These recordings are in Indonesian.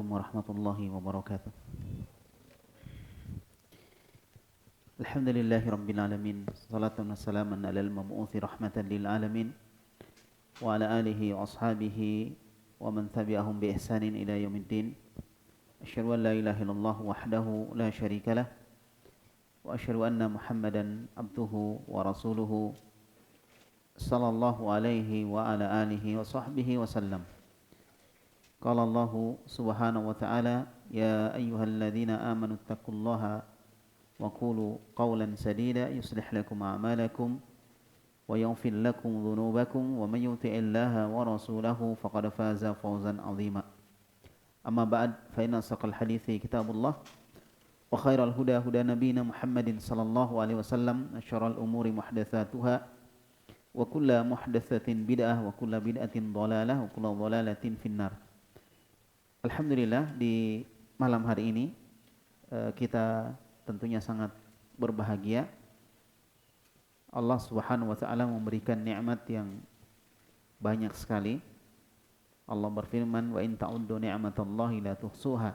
warahmatullahi wabarakatuh. Alhamdulillahi rabbil alamin. Salatu wassalamu ala al-mab'uthi rahmatan lil alamin wa ala alihi wa ashabihi wa man tabi'ahum bi ihsanin ila yaumiddin. Asyhadu an la ilaha illallah wahdahu la syarika lah wa asyhadu anna Muhammadan abduhu wa rasuluhu sallallahu alaihi wa ala alihi wa sahbihi wa sallam. Qala Allah subhanahu wa ta'ala, ya ayyuhalladzina amanu taqullaha wa qulu qawlan sadida yuslih lakum a'malakum wa yaghfir lakum dhunubakum wa man yuti'illaha wa rasulahu faqad faza fawzan 'azima. Amma ba'd, fa inna asdaqal hadithi kitabullah wa khairal huda huda nabiyyina Muhammadin sallallahu alaihi wasallam, syarrul umuri muhdatsatuha wa kullu muhdatsatin bid'ah wa kullu bid'atin dhalalah wa kullu dhalalatin finnar. Alhamdulillah, di malam hari ini kita tentunya sangat berbahagia. Allah Subhanahu wa taala memberikan nikmat yang banyak sekali. Allah berfirman, wa in ta'uddu ni'matallahi la tuhsuha.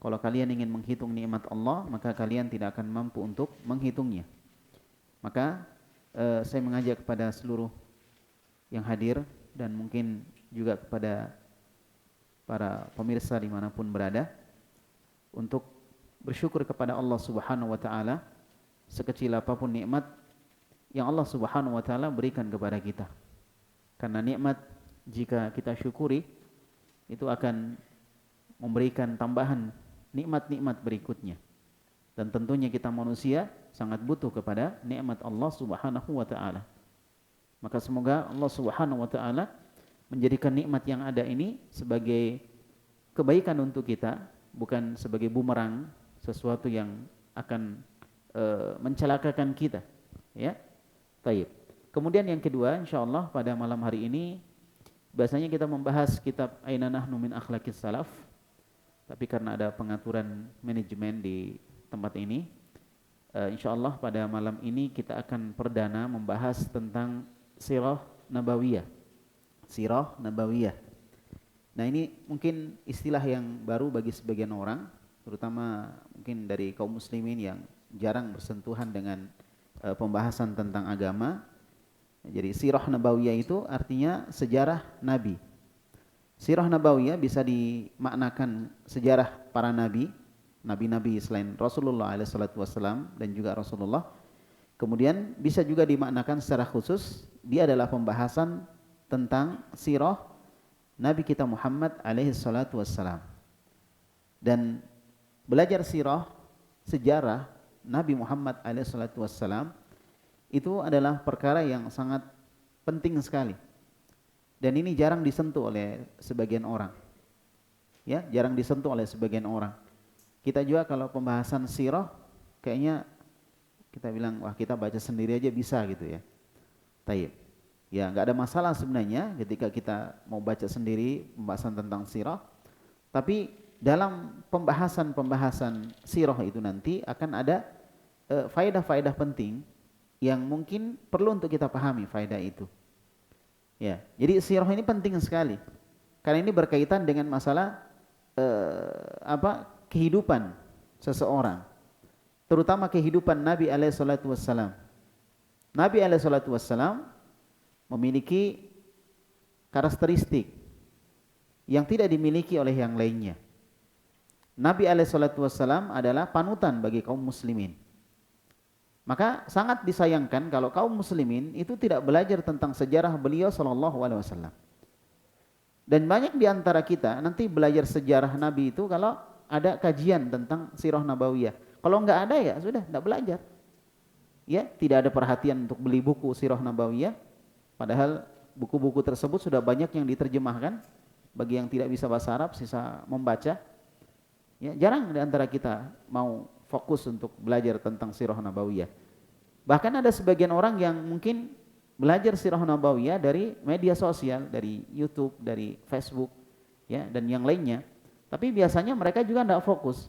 Kalau kalian ingin menghitung nikmat Allah, maka kalian tidak akan mampu untuk menghitungnya. Maka saya mengajak kepada seluruh yang hadir dan mungkin juga kepada para pemirsa dimanapun berada untuk bersyukur kepada Allah Subhanahu wa ta'ala sekecil apapun nikmat yang Allah Subhanahu wa ta'ala berikan kepada kita. Karena nikmat jika kita syukuri itu akan memberikan tambahan nikmat-nikmat berikutnya. Dan tentunya kita manusia sangat butuh kepada nikmat Allah Subhanahu wa ta'ala. Maka semoga Allah Subhanahu wa ta'ala menjadikan nikmat yang ada ini sebagai kebaikan untuk kita, bukan sebagai bumerang, sesuatu yang akan mencelakakan kita. Ya, baik. Kemudian yang kedua, insyaallah pada malam hari ini biasanya kita membahas kitab Aina Nahnu min Akhlaqis Salaf, tapi karena ada pengaturan manajemen di tempat ini, insyaallah pada malam ini kita akan perdana membahas tentang Sirah Nabawiyah. Sirah Nabawiyah. Nah, ini mungkin istilah yang baru bagi sebagian orang, terutama mungkin dari kaum muslimin yang jarang bersentuhan dengan pembahasan tentang agama. Jadi Sirah Nabawiyah itu artinya sejarah Nabi. Sirah Nabawiyah bisa dimaknakan sejarah para nabi, nabi-nabi selain Rasulullah SAW dan juga Rasulullah. Kemudian bisa juga dimaknakan secara khusus, dia adalah pembahasan tentang sirah Nabi kita Muhammad SAW. Dan belajar sirah, sejarah Nabi Muhammad SAW itu adalah perkara yang sangat penting sekali. Dan ini jarang disentuh oleh sebagian orang. Ya, jarang disentuh oleh sebagian orang. Kita juga kalau pembahasan sirah kayaknya kita bilang, wah kita baca sendiri aja bisa gitu ya. Taib. Ya, nggak ada masalah sebenarnya ketika kita mau baca sendiri pembahasan tentang sirah. Tapi dalam pembahasan sirah itu nanti akan ada faedah-faedah penting yang mungkin perlu untuk kita pahami faedah itu. Ya, jadi sirah ini penting sekali karena ini berkaitan dengan masalah kehidupan seseorang, terutama kehidupan Nabi SAW. Nabi SAW memiliki karakteristik yang tidak dimiliki oleh yang lainnya. Nabi SAW adalah panutan bagi kaum muslimin. Maka sangat disayangkan kalau kaum muslimin itu tidak belajar tentang sejarah beliau SAW. Dan banyak di antara kita nanti belajar sejarah Nabi itu kalau ada kajian tentang Sirah Nabawiyah. Kalau enggak ada ya sudah, enggak belajar. Ya, tidak ada perhatian untuk beli buku Sirah Nabawiyah. Padahal buku-buku tersebut sudah banyak yang diterjemahkan. Bagi yang tidak bisa bahasa Arab, sisa membaca. Ya, jarang di antara kita mau fokus untuk belajar tentang Sirah Nabawiyah. Bahkan ada sebagian orang yang mungkin belajar Sirah Nabawiyah dari media sosial, dari YouTube, dari Facebook, ya, dan yang lainnya. Tapi biasanya mereka juga tidak fokus.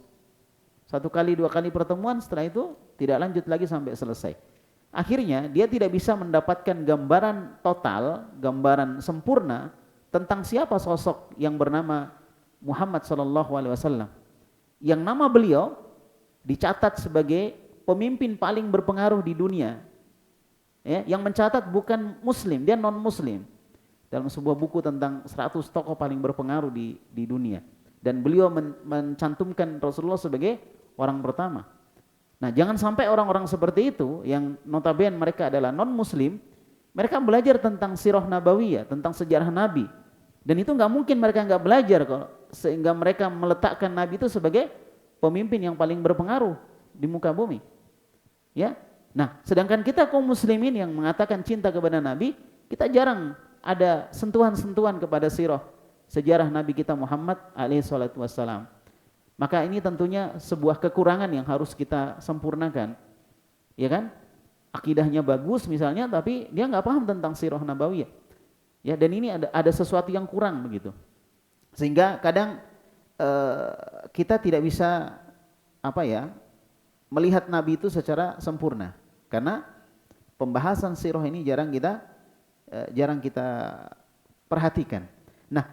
1 kali 2 kali pertemuan, setelah itu tidak lanjut lagi sampai selesai. Akhirnya dia tidak bisa mendapatkan gambaran total, gambaran sempurna tentang siapa sosok yang bernama Muhammad sallallahu alaihi wasallam, yang nama beliau dicatat sebagai pemimpin paling berpengaruh di dunia. Ya, yang mencatat bukan muslim, dia non muslim. Dalam sebuah buku tentang 100 tokoh paling berpengaruh di dunia. Dan beliau mencantumkan Rasulullah sebagai orang pertama. Nah, jangan sampai orang-orang seperti itu yang notabene mereka adalah non muslim, mereka belajar tentang sirah nabawiyah, tentang sejarah Nabi. Dan itu nggak mungkin mereka nggak belajar kok, sehingga mereka meletakkan Nabi itu sebagai pemimpin yang paling berpengaruh di muka bumi. Ya, nah sedangkan kita kaum muslimin yang mengatakan cinta kepada Nabi, kita jarang ada sentuhan-sentuhan kepada sirah sejarah Nabi kita Muhammad alaihi salatu wassalam. Maka ini tentunya sebuah kekurangan yang harus kita sempurnakan, ya kan? Akidahnya bagus misalnya, tapi dia nggak paham tentang sirah nabawiyah. Ya, dan ini ada sesuatu yang kurang begitu, sehingga kadang kita tidak bisa melihat Nabi itu secara sempurna, karena pembahasan sirah ini jarang kita perhatikan. Nah,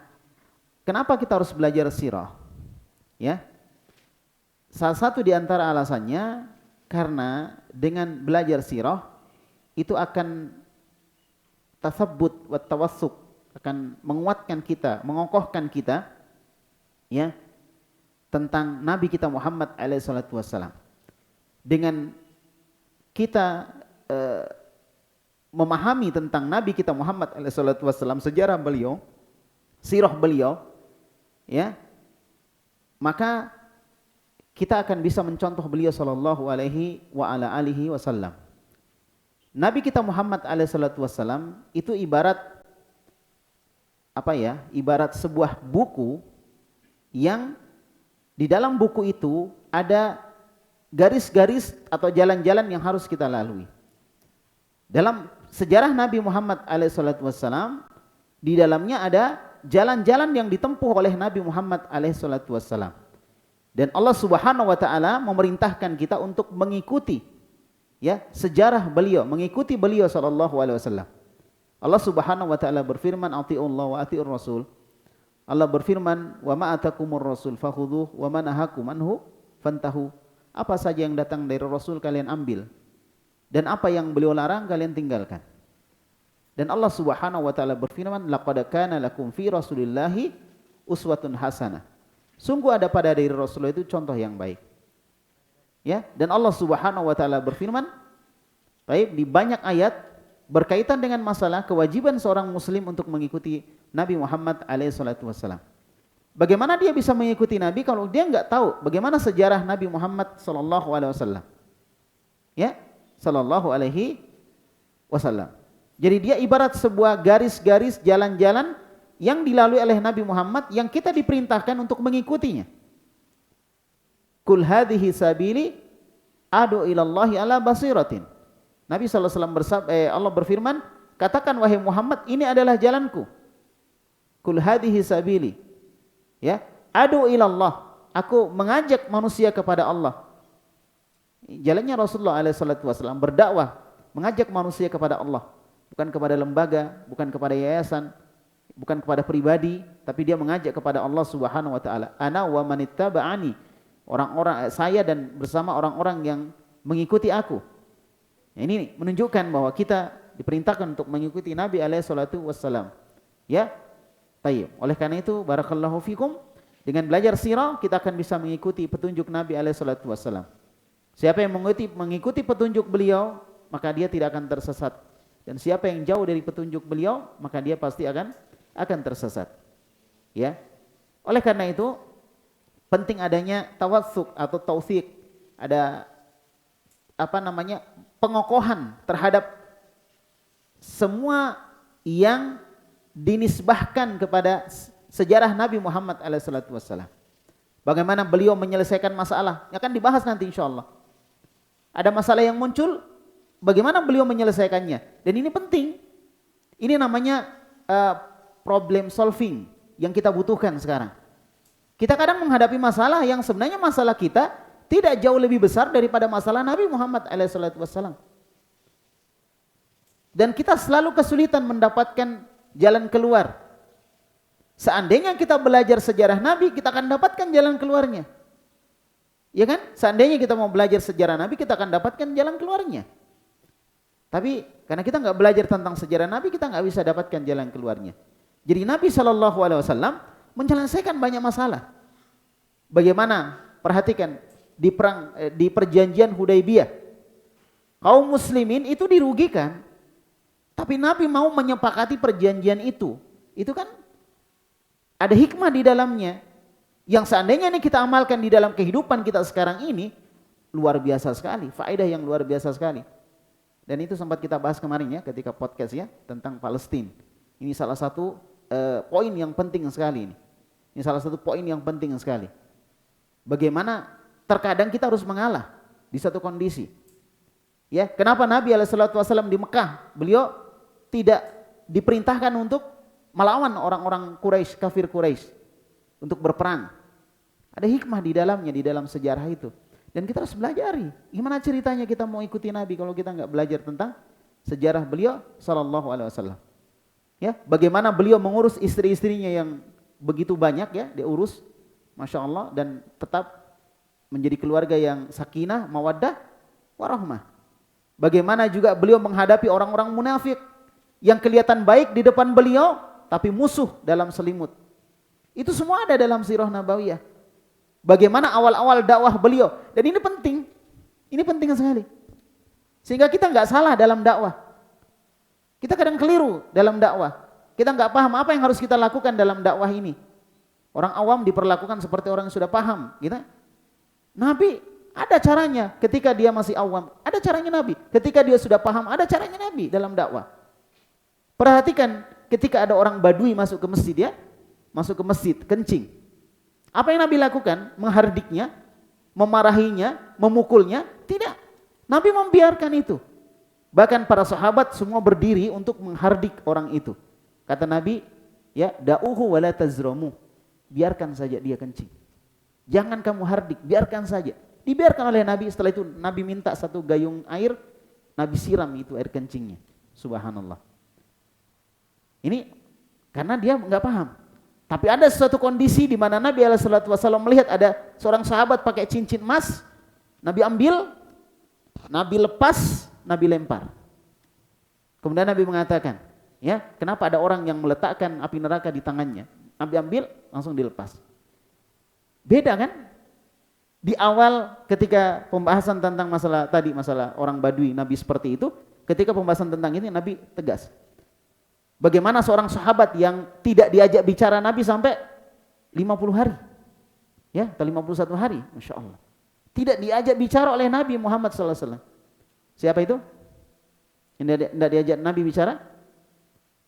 kenapa kita harus belajar sirah? Ya, salah satu di antara alasannya karena dengan belajar sirah itu akan tasabbut wa tawassuk, akan menguatkan kita, mengokohkan kita ya tentang Nabi kita Muhammad alaihi salatu wassalam. Dengan kita memahami tentang Nabi kita Muhammad alaihi salatu wassalam, sejarah beliau, sirah beliau, ya, maka kita akan bisa mencontoh beliau sallallahu alaihi wa ala alihi wasallam. Nabi kita Muhammad alaihi salatu wassalam itu ibarat ibarat sebuah buku yang di dalam buku itu ada garis-garis atau jalan-jalan yang harus kita lalui. Dalam sejarah Nabi Muhammad alaihi salatu wassalam, di dalamnya ada jalan-jalan yang ditempuh oleh Nabi Muhammad alaihi salatu wassalam. Dan Allah Subhanahu wa taala memerintahkan kita untuk mengikuti ya sejarah beliau, mengikuti beliau sallallahu alaihi wasallam. Allah Subhanahu wa taala berfirman, "Atiiullah wa atiiur rasul." Allah berfirman, "Wa ma atakumur rasul fakhudhuhu wa ma nahakum anhu fantahu." Apa saja yang datang dari Rasul kalian ambil, dan apa yang beliau larang kalian tinggalkan. Dan Allah Subhanahu wa taala berfirman, "Laqad kana lakum fi Rasulillahi uswatun hasanah." Sungguh ada pada diri Rasulullah itu contoh yang baik. Ya, dan Allah Subhanahu wa taala berfirman, baik di banyak ayat berkaitan dengan masalah kewajiban seorang muslim untuk mengikuti Nabi Muhammad alaihi salatu wassalam. Bagaimana dia bisa mengikuti Nabi kalau dia enggak tahu bagaimana sejarah Nabi Muhammad sallallahu alaihi wasallam? Ya, sallallahu alaihi wasallam. Jadi dia ibarat sebuah garis-garis jalan-jalan yang dilalui oleh Nabi Muhammad yang kita diperintahkan untuk mengikutinya. Kul hadhihi sabili adu ilallahi ala basiratin. Nabi SAW Allah berfirman, katakan wahai Muhammad, ini adalah jalanku. Kul hadhihi sabili. Ya, adu ilallah. Aku mengajak manusia kepada Allah. Jalannya Rasulullah SAW berdakwah, mengajak manusia kepada Allah, bukan kepada lembaga, bukan kepada yayasan, bukan kepada pribadi, tapi dia mengajak kepada Allah Subhanahu wa taala. Ana wa manittaba'ani. Orang-orang saya dan bersama orang-orang yang mengikuti aku. Ini menunjukkan bahwa kita diperintahkan untuk mengikuti Nabi alaihi salatu wassalam. Ya. Baik. Oleh karena itu barakallahu fikum, dengan belajar sirah kita akan bisa mengikuti petunjuk Nabi alaihi salatu wassalam. Siapa yang mengikuti petunjuk beliau, maka dia tidak akan tersesat. Dan siapa yang jauh dari petunjuk beliau, maka dia pasti akan tersesat. Ya. Oleh karena itu penting adanya tawassuk atau taufik, ada pengokohan terhadap semua yang dinisbahkan kepada sejarah Nabi Muhammad alaihissalam. Bagaimana beliau menyelesaikan masalah, akan dibahas nanti insyaallah. Ada masalah yang muncul, bagaimana beliau menyelesaikannya, dan ini penting. Ini namanya problem solving yang kita butuhkan sekarang. Kita kadang menghadapi masalah yang sebenarnya masalah kita tidak jauh lebih besar daripada masalah Nabi Muhammad alaihissalam. Dan kita selalu kesulitan mendapatkan jalan keluar. Seandainya kita belajar sejarah Nabi, kita akan dapatkan jalan keluarnya. Ya kan? Seandainya kita mau belajar sejarah Nabi, kita akan dapatkan jalan keluarnya. Tapi karena kita nggak belajar tentang sejarah Nabi, kita nggak bisa dapatkan jalan keluarnya. Jadi Nabi SAW menyelesaikan banyak masalah. Bagaimana? Perhatikan di perjanjian Hudaybiyah, kaum muslimin itu dirugikan, tapi Nabi mau menyepakati perjanjian itu. Itu kan ada hikmah di dalamnya, yang seandainya ini kita amalkan di dalam kehidupan kita sekarang ini, luar biasa sekali, faedah yang luar biasa sekali. Dan itu sempat kita bahas kemarin ya, ketika podcast ya, tentang Palestina. Ini salah satu poin yang penting sekali ini. Ini salah satu poin yang penting sekali. Bagaimana terkadang kita harus mengalah di satu kondisi. Ya, kenapa Nabi SAW di Mekah, beliau tidak diperintahkan untuk melawan orang-orang Quraisy, kafir Quraisy, untuk berperang. Ada hikmah di dalamnya, di dalam sejarah itu. Dan kita harus belajari. Gimana ceritanya kita mau ikuti Nabi kalau kita nggak belajar tentang sejarah beliau Sallallahu Alaihi Wasallam. Ya, bagaimana beliau mengurus istri-istrinya yang begitu banyak ya, dia urus, masya Allah, dan tetap menjadi keluarga yang sakinah, mawaddah, warahmah. Bagaimana juga beliau menghadapi orang-orang munafik yang kelihatan baik di depan beliau, tapi musuh dalam selimut. Itu semua ada dalam sirah nabawiyah. Bagaimana awal-awal dakwah beliau. Dan ini penting sekali. Sehingga kita nggak salah dalam dakwah. Kita kadang keliru dalam dakwah. Kita nggak paham apa yang harus kita lakukan dalam dakwah ini. Orang awam diperlakukan seperti orang yang sudah paham. Gitu. Nabi ada caranya ketika dia masih awam. Ada caranya Nabi. Ketika dia sudah paham, ada caranya Nabi dalam dakwah. Perhatikan ketika ada orang Badui masuk ke masjid ya. Masuk ke masjid, kencing. Apa yang Nabi lakukan? Menghardiknya, memarahinya, memukulnya? Tidak. Nabi membiarkan itu. Bahkan para sahabat semua berdiri untuk menghardik orang itu. Kata Nabi, ya, da'uhu wa la tazramu. Biarkan saja dia kencing. Jangan kamu hardik, biarkan saja. Dibiarkan oleh Nabi. Setelah itu Nabi minta satu gayung air, Nabi siram itu air kencingnya. Subhanallah. Ini karena dia enggak paham. Tapi ada suatu kondisi di mana Nabi SAW melihat ada seorang sahabat pakai cincin emas, Nabi ambil, Nabi lepas, Nabi lempar. Kemudian Nabi mengatakan, ya, kenapa ada orang yang meletakkan api neraka di tangannya? Nabi ambil, langsung dilepas. Beda kan? Di awal ketika pembahasan tentang masalah tadi, masalah orang Badui, Nabi seperti itu, ketika pembahasan tentang ini Nabi tegas. Bagaimana seorang sahabat yang tidak diajak bicara Nabi sampai 50 hari. Ya, atau 51 hari, Masya Allah. Tidak diajak bicara oleh Nabi Muhammad SAW. Siapa itu? Yang tidak diajak Nabi bicara?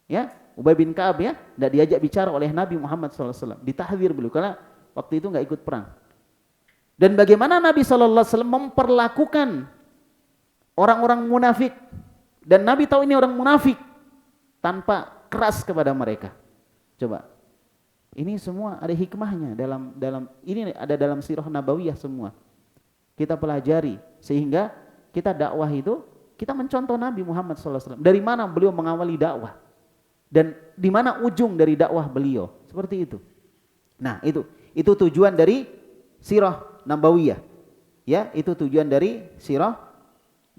Ya, Ubay bin Ka'ab ya, tidak diajak bicara oleh Nabi Muhammad SAW. Ditahdir beliau, karena waktu itu nggak ikut perang. Dan bagaimana Nabi SAW memperlakukan orang-orang munafik. Dan Nabi tahu ini orang munafik. Tanpa keras kepada mereka. Coba. Ini semua ada hikmahnya dalam ini ada dalam sirah nabawiyah semua. Kita pelajari sehingga kita dakwah itu kita mencontoh Nabi Muhammad SAW. Dari mana beliau mengawali dakwah dan di mana ujung dari dakwah beliau. Seperti itu. Nah, itu tujuan dari sirah nabawiyah. Ya, itu tujuan dari sirah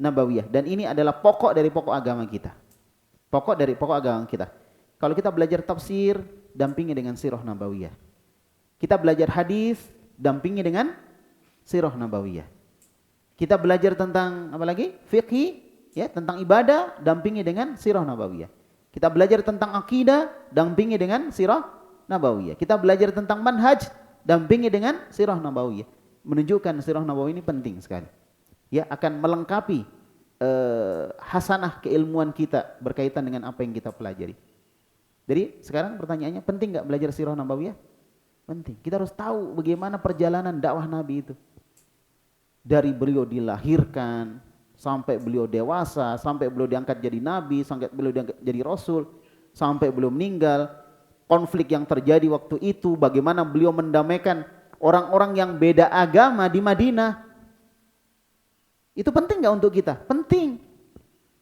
nabawiyah dan ini adalah pokok dari pokok agama kita. Pokok dari pokok agama kita. Kalau kita belajar tafsir, dampingi dengan sirah nabawiyah. Kita belajar hadis, dampingi dengan sirah nabawiyah. Kita belajar tentang apa lagi? Fiqh, ya, tentang ibadah, dampingi dengan sirah nabawiyah. Kita belajar tentang akidah, dampingi dengan sirah nabawiyah. Kita belajar tentang manhaj, dampingi dengan sirah nabawiyah. Menunjukkan sirah nabawiyah ini penting sekali. Ya, akan melengkapi hasanah keilmuan kita berkaitan dengan apa yang kita pelajari. Jadi sekarang pertanyaannya, penting nggak belajar sirah nabawiyah? Penting. Kita harus tahu bagaimana perjalanan dakwah Nabi itu. Dari beliau dilahirkan, sampai beliau dewasa, sampai beliau diangkat jadi Nabi, sampai beliau diangkat jadi Rasul, sampai beliau meninggal, konflik yang terjadi waktu itu, bagaimana beliau mendamaikan orang-orang yang beda agama di Madinah. Itu penting nggak untuk kita? Penting.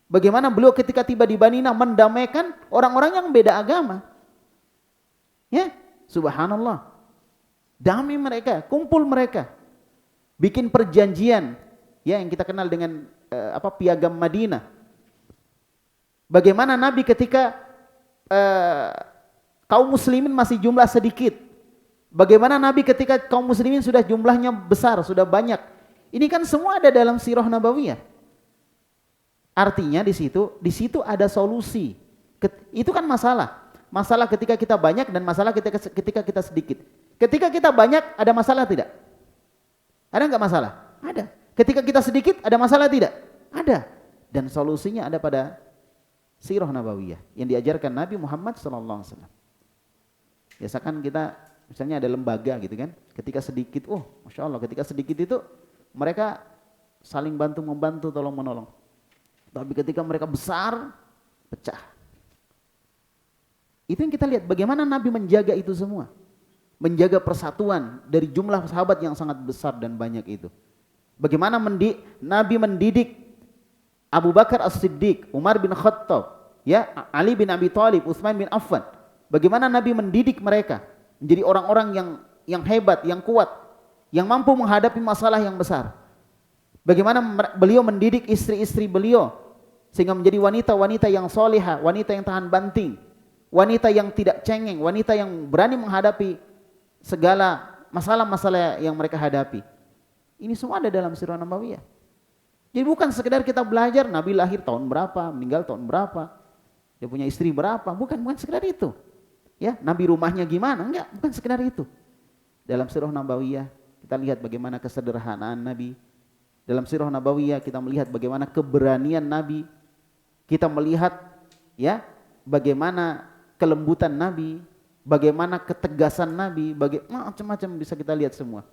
Bagaimana beliau ketika tiba di Madinah mendamaikan orang-orang yang beda agama. Ya, subhanallah. Damai mereka, kumpul mereka. Bikin perjanjian, ya yang kita kenal dengan piagam Madinah. Bagaimana Nabi ketika kaum muslimin masih jumlah sedikit. Bagaimana Nabi ketika kaum muslimin sudah jumlahnya besar, sudah banyak. Ini kan semua ada dalam sirah nabawiyah. Artinya di situ ada solusi. Itu kan masalah. Masalah ketika kita banyak dan masalah ketika kita sedikit. Ketika kita banyak ada masalah tidak? Ada enggak masalah? Ada. Ketika kita sedikit ada masalah tidak? Ada. Dan solusinya ada pada sirah nabawiyah yang diajarkan Nabi Muhammad SAW. Biasakan kita misalnya ada lembaga gitu kan, ketika sedikit, Masya Allah, ketika sedikit itu mereka saling bantu membantu, tolong menolong. Tapi ketika mereka besar, pecah. Itu yang kita lihat, bagaimana Nabi menjaga itu semua. Menjaga persatuan dari jumlah sahabat yang sangat besar dan banyak itu. Bagaimana Nabi mendidik Abu Bakar As-Siddiq, Umar bin Khattab, ya, Ali bin Abi Thalib, Utsman bin Affan. Bagaimana Nabi mendidik mereka menjadi orang-orang yang hebat, yang kuat, yang mampu menghadapi masalah yang besar. Bagaimana beliau mendidik istri-istri beliau sehingga menjadi wanita-wanita yang solihah, wanita yang tahan banting, wanita yang tidak cengeng, wanita yang berani menghadapi segala masalah-masalah yang mereka hadapi. Ini semua ada dalam sirah nabawiyah. Jadi bukan sekedar kita belajar Nabi lahir tahun berapa, meninggal tahun berapa, dia punya istri berapa, bukan sekedar itu. Ya, Nabi rumahnya gimana? Enggak, bukan sekedar itu. Dalam sirah nabawiyah kita lihat bagaimana kesederhanaan Nabi. Dalam sirah nabawiyah kita melihat bagaimana keberanian Nabi. Kita melihat ya bagaimana kelembutan Nabi, bagaimana ketegasan Nabi, macam-macam bisa kita lihat semua.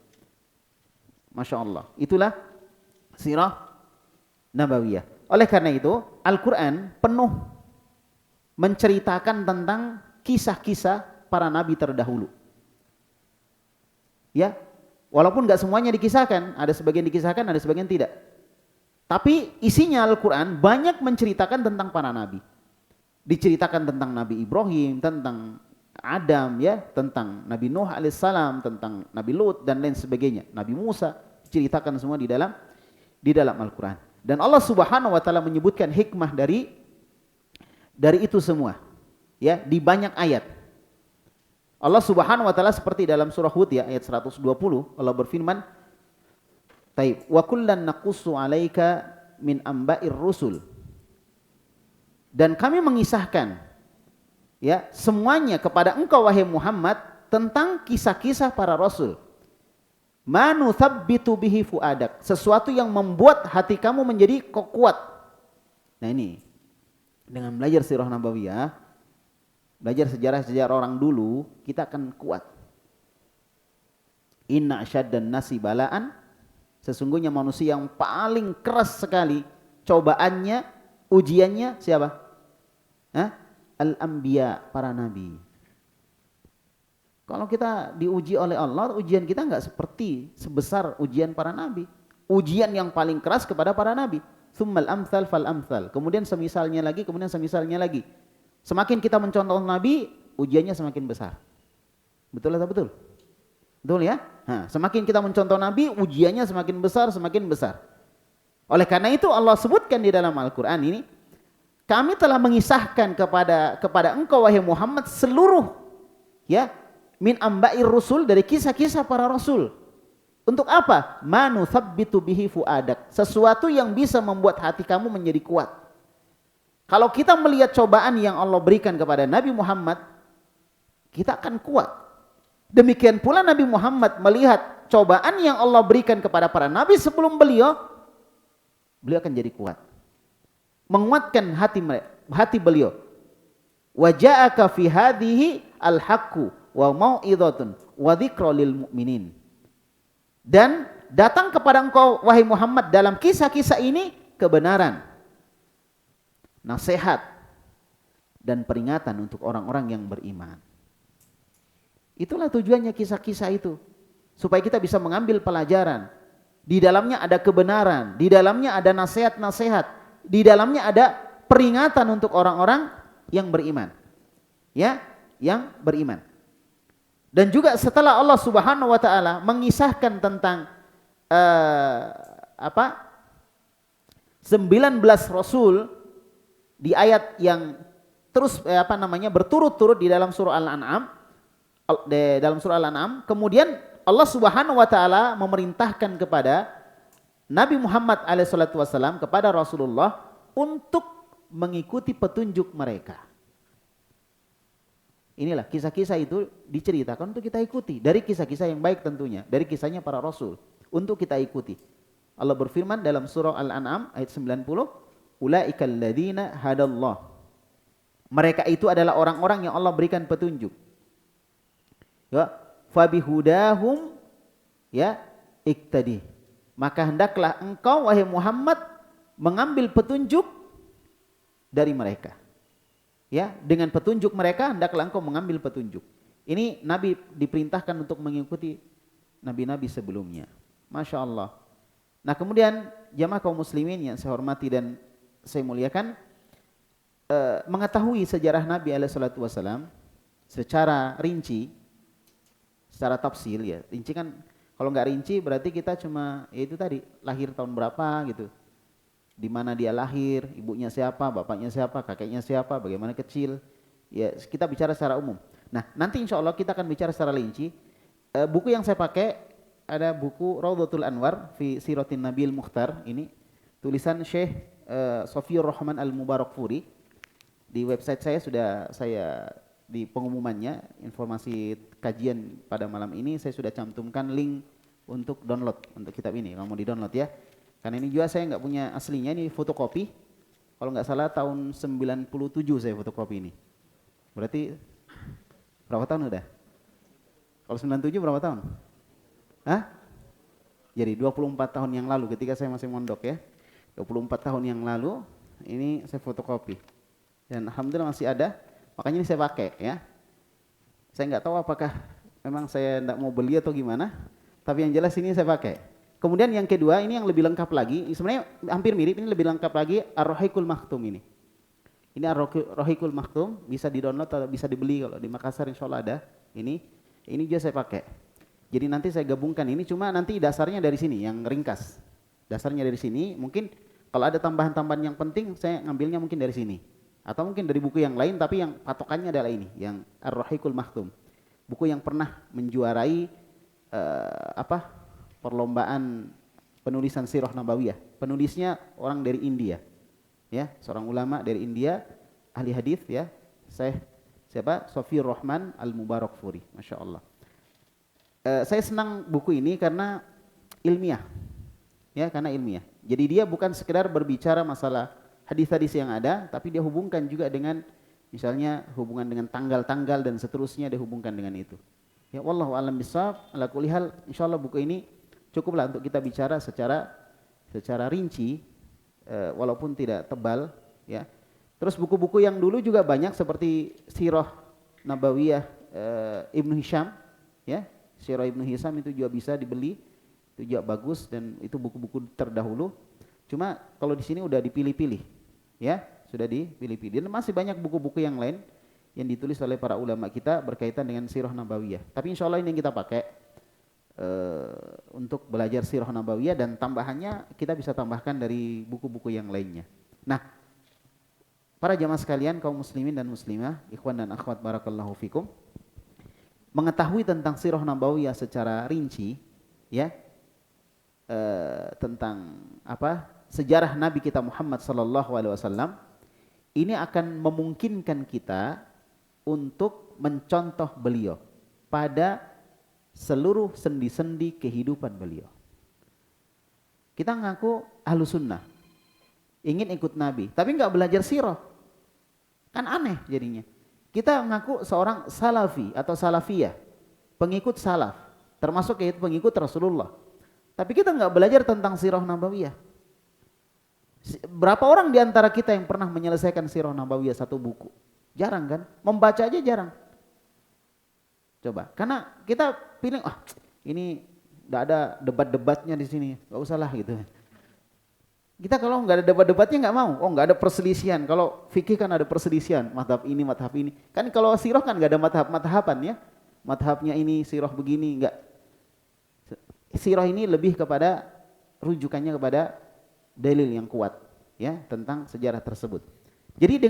Masya Allah. Itulah sirah nabawiyah. Oleh karena itu, Al-Quran penuh menceritakan tentang kisah-kisah para nabi terdahulu. Ya, walaupun nggak semuanya dikisahkan, ada sebagian dikisahkan, ada sebagian tidak. Tapi isinya Al-Quran banyak menceritakan tentang para nabi. Diceritakan tentang Nabi Ibrahim, tentang Adam, ya, tentang Nabi Nuh alaihissalam, tentang Nabi Lut dan lain sebagainya. Nabi Musa diceritakan semua di dalam Al-Quran. Dan Allah Subhanahu wa taala menyebutkan hikmah dari itu semua. Ya, di banyak ayat. Allah Subhanahu wa taala seperti dalam surah Hud ya ayat 120 Allah berfirman, "Taib wa kullan naqussu 'alaika min amba'ir rusul." Dan kami mengisahkan ya semuanya kepada engkau wahai Muhammad tentang kisah-kisah para rasul. Manu thabbitu bihi fuadak, sesuatu yang membuat hati kamu menjadi kuat. Nah ini dengan belajar sirah nabawiyah, belajar sejarah-sejarah orang dulu, kita akan kuat. Inna asyaddan nasi balaan, sesungguhnya manusia yang paling keras sekali cobaannya, ujiannya siapa? Al-anbiya, para nabi. Kalau kita diuji oleh Allah, ujian kita enggak seperti sebesar ujian para nabi. Ujian yang paling keras kepada para nabi. Tsummal amsal fal amsal. Kemudian semisalnya lagi, kemudian semisalnya lagi. Semakin kita mencontoh Nabi, ujiannya semakin besar. Betul atau betul? Betul ya? Semakin kita mencontoh Nabi, ujiannya semakin besar, semakin besar. Oleh karena itu Allah sebutkan di dalam Al-Quran ini, kami telah mengisahkan kepada engkau wahai Muhammad seluruh ya min amba'ir rusul, dari kisah-kisah para rasul. Untuk apa? Manu thabbitu bihi fuadak, sesuatu yang bisa membuat hati kamu menjadi kuat. Kalau kita melihat cobaan yang Allah berikan kepada Nabi Muhammad, kita akan kuat. Demikian pula Nabi Muhammad melihat cobaan yang Allah berikan kepada para nabi sebelum beliau akan jadi kuat. Menguatkan hati beliau. Wa ja'aka fi hadhihi al-haqqu wa mau'izatun wa dzikra lil mu'minin. Dan datang kepada engkau wahai Muhammad dalam kisah-kisah ini kebenaran, nasihat dan peringatan untuk orang-orang yang beriman. Itulah tujuannya kisah-kisah itu, supaya kita bisa mengambil pelajaran. Di dalamnya ada kebenaran, di dalamnya ada nasihat-nasihat, di dalamnya ada peringatan untuk orang-orang yang beriman. Ya, yang beriman. Dan juga setelah Allah Subhanahu wa taala mengisahkan tentang apa? 19 rasul di ayat yang terus berturut-turut di dalam surah Al-An'am, dalam surah Al-An'am, kemudian Allah Subhanahu wa taala memerintahkan kepada Nabi Muhammad alaihissalatu wassalam, kepada Rasulullah, untuk mengikuti petunjuk mereka. Inilah kisah-kisah itu diceritakan untuk kita ikuti, dari kisah-kisah yang baik tentunya, dari kisahnya para rasul, untuk kita ikuti. Allah berfirman dalam surah Al-An'am ayat 90, ulaikal ladzina hadallah. Mereka itu adalah orang-orang yang Allah berikan petunjuk. Ya, fabihudahum ya iktadi. Maka hendaklah engkau wahai Muhammad mengambil petunjuk dari mereka. Ya, dengan petunjuk mereka hendaklah engkau mengambil petunjuk. Ini Nabi diperintahkan untuk mengikuti nabi-nabi sebelumnya. Masya Allah. Nah, kemudian jamaah kaum muslimin yang saya hormati dan saya muliakan, mengetahui sejarah Nabi alaihissalatu wassalam secara rinci, secara tafsil ya. Rinci kan, kalau nggak rinci berarti kita cuma ya itu tadi, lahir tahun berapa gitu, di mana dia lahir, ibunya siapa, bapaknya siapa, kakeknya siapa, bagaimana kecil, ya kita bicara secara umum. Nah, nanti insya Allah kita akan bicara secara rinci. Buku yang saya pakai ada buku Raudhatul Anwar fi Siratin Nabil Mukhtar, ini tulisan Syekh Sofiur Rahman Al-Mubarakfuri. Di website saya sudah di pengumumannya, informasi kajian pada malam ini saya sudah cantumkan link untuk download untuk kitab ini, kalau mau di-download ya. Karena ini juga saya nggak punya aslinya, ini fotokopi. Kalau nggak salah tahun 97 saya fotokopi ini. Berarti berapa tahun udah? Kalau 97 berapa tahun? Hah? Jadi 24 tahun yang lalu ketika saya masih mondok ya. 24 tahun yang lalu ini saya fotokopi. Dan alhamdulillah masih ada, makanya ini saya pakai ya. Saya nggak tahu apakah memang saya nggak mau beli atau gimana, tapi yang jelas ini saya pakai. Kemudian yang kedua, ini yang lebih lengkap lagi, sebenarnya hampir mirip, ini lebih lengkap lagi, Ar-Rahiqul Maktum ini. Ini Ar-Rahiqul Maktum, bisa di-download atau bisa dibeli, kalau di Makassar insya Allah ada. Ini juga saya pakai. Jadi nanti saya gabungkan ini, cuma nanti dasarnya dari sini, yang ringkas. Dasarnya dari sini, mungkin kalau ada tambahan-tambahan yang penting, saya ngambilnya mungkin dari sini. Atau mungkin dari buku yang lain, tapi yang patokannya adalah ini, yang Ar-Rahiqul Maktum. Buku yang pernah menjuarai perlombaan penulisan sirah nabawiyah. Penulisnya orang dari India. Ya, seorang ulama dari India, ahli hadis ya. Siapa? Sofiur Rahman Al-Mubarakfuri. Masya Allah. Saya senang buku ini karena ilmiah. Ya, karena ilmiah. Jadi dia bukan sekedar berbicara masalah hadis-hadis yang ada, tapi dia hubungkan juga dengan misalnya hubungan dengan tanggal-tanggal dan seterusnya, dia hubungkan dengan itu. Ya, wallahu a'lam bishawab. Ala kulli hal, insyaallah buku ini cukuplah untuk kita bicara secara rinci, walaupun tidak tebal ya. Terus buku-buku yang dulu juga banyak seperti Sirah Nabawiyah Ibnu Hisham ya. Sirah Ibnu Hisham itu juga bisa dibeli, itu juga bagus, dan itu buku-buku terdahulu. Cuma kalau di sini udah dipilih-pilih ya, sudah dipilih-pilih. Dan masih banyak buku-buku yang lain yang ditulis oleh para ulama kita berkaitan dengan Sirah Nabawiyah. Tapi insya Allah ini yang kita pakai untuk belajar Sirah Nabawiyah, dan tambahannya kita bisa tambahkan dari buku-buku yang lainnya. Nah, para jamaah sekalian, kaum muslimin dan muslimah, ikhwan dan akhwat barakallahu fikum, mengetahui tentang Sirah Nabawiyah secara rinci ya, tentang sejarah Nabi kita Muhammad sallallahu alaihi wasallam, ini akan memungkinkan kita untuk mencontoh beliau pada seluruh sendi-sendi kehidupan beliau. Kita ngaku ahlu sunnah, ingin ikut Nabi, tapi nggak belajar sirah, kan aneh jadinya. Kita ngaku seorang salafi atau salafiyah, pengikut salaf, termasuk yaitu pengikut Rasulullah, tapi kita nggak belajar tentang sirah nabawiyah. Berapa orang di antara kita yang pernah menyelesaikan sirah nabawiyah satu buku? Jarang kan? Membaca aja jarang. Coba, karena kita pilih, ini nggak ada debat-debatnya di sini, nggak usah lah gitu. Kita kalau nggak ada debat-debatnya nggak mau. Oh, nggak ada perselisihan. Kalau fikih kan ada perselisihan, madhab ini, madhab ini. Kan kalau sirah kan nggak ada madhab-madhaban ya. madhabnya ini sirah begini, enggak. Sirah ini lebih kepada rujukannya kepada dalil yang kuat ya tentang sejarah tersebut. Jadi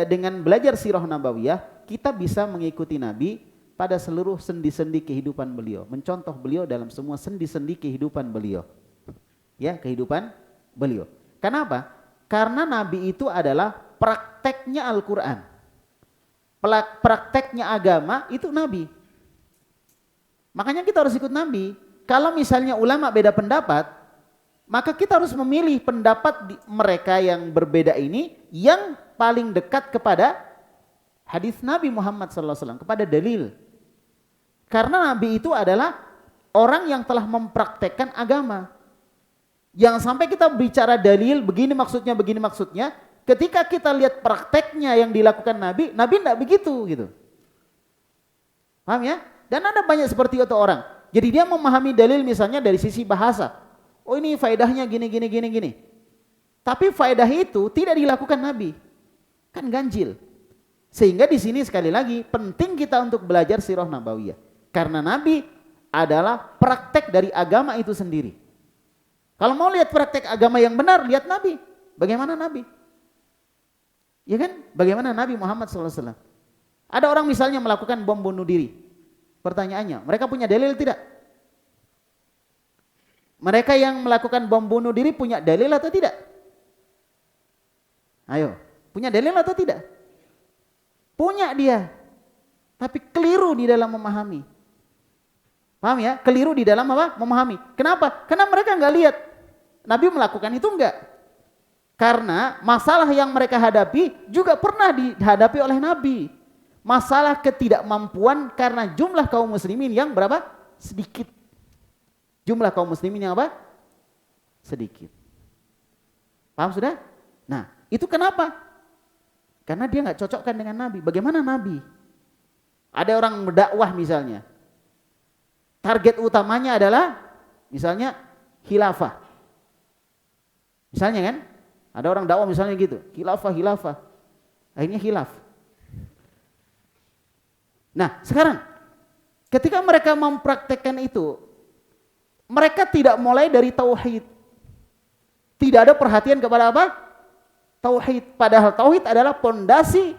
dengan belajar sirah nabawiyah kita bisa mengikuti Nabi pada seluruh sendi-sendi kehidupan beliau, mencontoh beliau dalam semua sendi-sendi kehidupan beliau. Ya, kehidupan beliau. Kenapa? Karena Nabi itu adalah prakteknya Al-Qur'an. Prakteknya agama itu Nabi. Makanya kita harus ikut Nabi. Kalau misalnya ulama beda pendapat, maka kita harus memilih pendapat mereka yang berbeda ini yang paling dekat kepada hadis Nabi Muhammad SAW, kepada dalil. Karena Nabi itu adalah orang yang telah mempraktekkan agama. Jangan sampai kita bicara dalil, begini maksudnya, ketika kita lihat prakteknya yang dilakukan Nabi tidak begitu gitu. Paham ya? Dan ada banyak seperti itu orang. Jadi dia memahami dalil misalnya dari sisi bahasa. Oh ini faedahnya gini. Tapi faedah itu tidak dilakukan Nabi. Kan ganjil. Sehingga di sini sekali lagi penting kita untuk belajar sirah nabawiyah. Karena Nabi adalah praktek dari agama itu sendiri. Kalau mau lihat praktek agama yang benar, lihat Nabi. Bagaimana Nabi? Ya kan? Bagaimana Nabi Muhammad SAW? Ada orang misalnya melakukan bom bunuh diri. Pertanyaannya, mereka punya dalil tidak? Mereka yang melakukan bom bunuh diri punya dalil atau tidak? Ayo, punya dalil atau tidak? Punya dia. Tapi keliru di dalam memahami. Paham ya? Keliru di dalam apa? Memahami. Kenapa? Karena mereka nggak lihat. Nabi melakukan itu enggak. Karena masalah yang mereka hadapi juga pernah dihadapi oleh Nabi. Masalah ketidakmampuan karena jumlah kaum muslimin yang berapa? Sedikit. Jumlah kaum muslimin yang apa? Sedikit. Paham sudah? Nah, itu kenapa? Karena dia nggak cocokkan dengan Nabi. Bagaimana Nabi? Ada orang berdakwah misalnya. Target utamanya adalah misalnya khilafah. Misalnya kan? Ada orang dakwah misalnya gitu. Khilafah. Akhirnya khilaf. Nah, sekarang ketika mereka mempraktekkan itu, mereka tidak mulai dari tauhid. Tidak ada perhatian kepada apa? Tauhid. Padahal tauhid adalah pondasi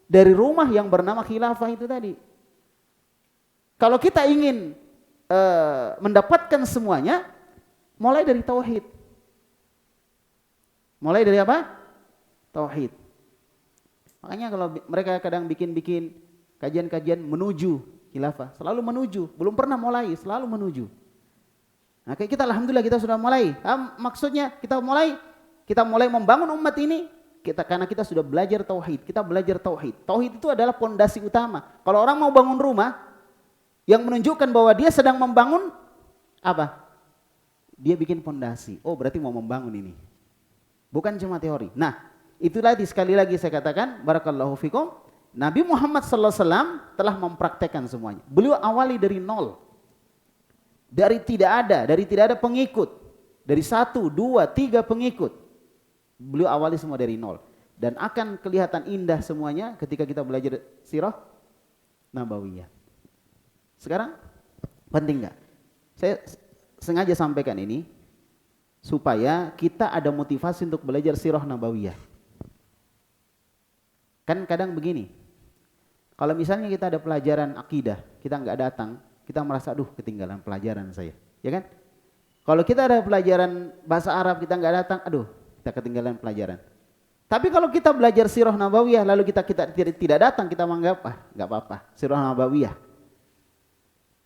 dari rumah yang bernama khilafah itu tadi. Kalau kita ingin mendapatkan semuanya, mulai dari tauhid. Mulai dari apa? Tauhid. Makanya kalau mereka kadang bikin kajian-kajian menuju khilafah, selalu menuju, belum pernah mulai, selalu menuju. Nah, kayak kita alhamdulillah kita sudah mulai. Maksudnya kita mulai membangun umat ini karena kita sudah belajar tauhid. Kita belajar tauhid. Tauhid itu adalah pondasi utama. Kalau orang mau bangun rumah yang menunjukkan bahwa dia sedang membangun apa? Dia bikin pondasi. Oh, berarti mau membangun ini. Bukan cuma teori. Nah, itulah sekali lagi saya katakan barakallahu fikum. Nabi Muhammad SAW telah mempraktekkan semuanya. Beliau awali dari nol. Dari tidak ada pengikut. Dari 1, 2, 3 pengikut. Beliau awali semua dari nol. Dan akan kelihatan indah semuanya ketika kita belajar sirah nabawiyah. Sekarang penting nggak? Saya sengaja sampaikan ini supaya kita ada motivasi untuk belajar sirah nabawiyah. Kan kadang begini. Kalau misalnya kita ada pelajaran akidah, kita nggak datang, kita merasa, aduh ketinggalan pelajaran saya, ya kan? Kalau kita ada pelajaran bahasa Arab, kita nggak datang, aduh kita ketinggalan pelajaran. Tapi kalau kita belajar sirah nabawiyah, lalu kita tidak datang, kita menganggap, nggak apa-apa, sirah nabawiyah,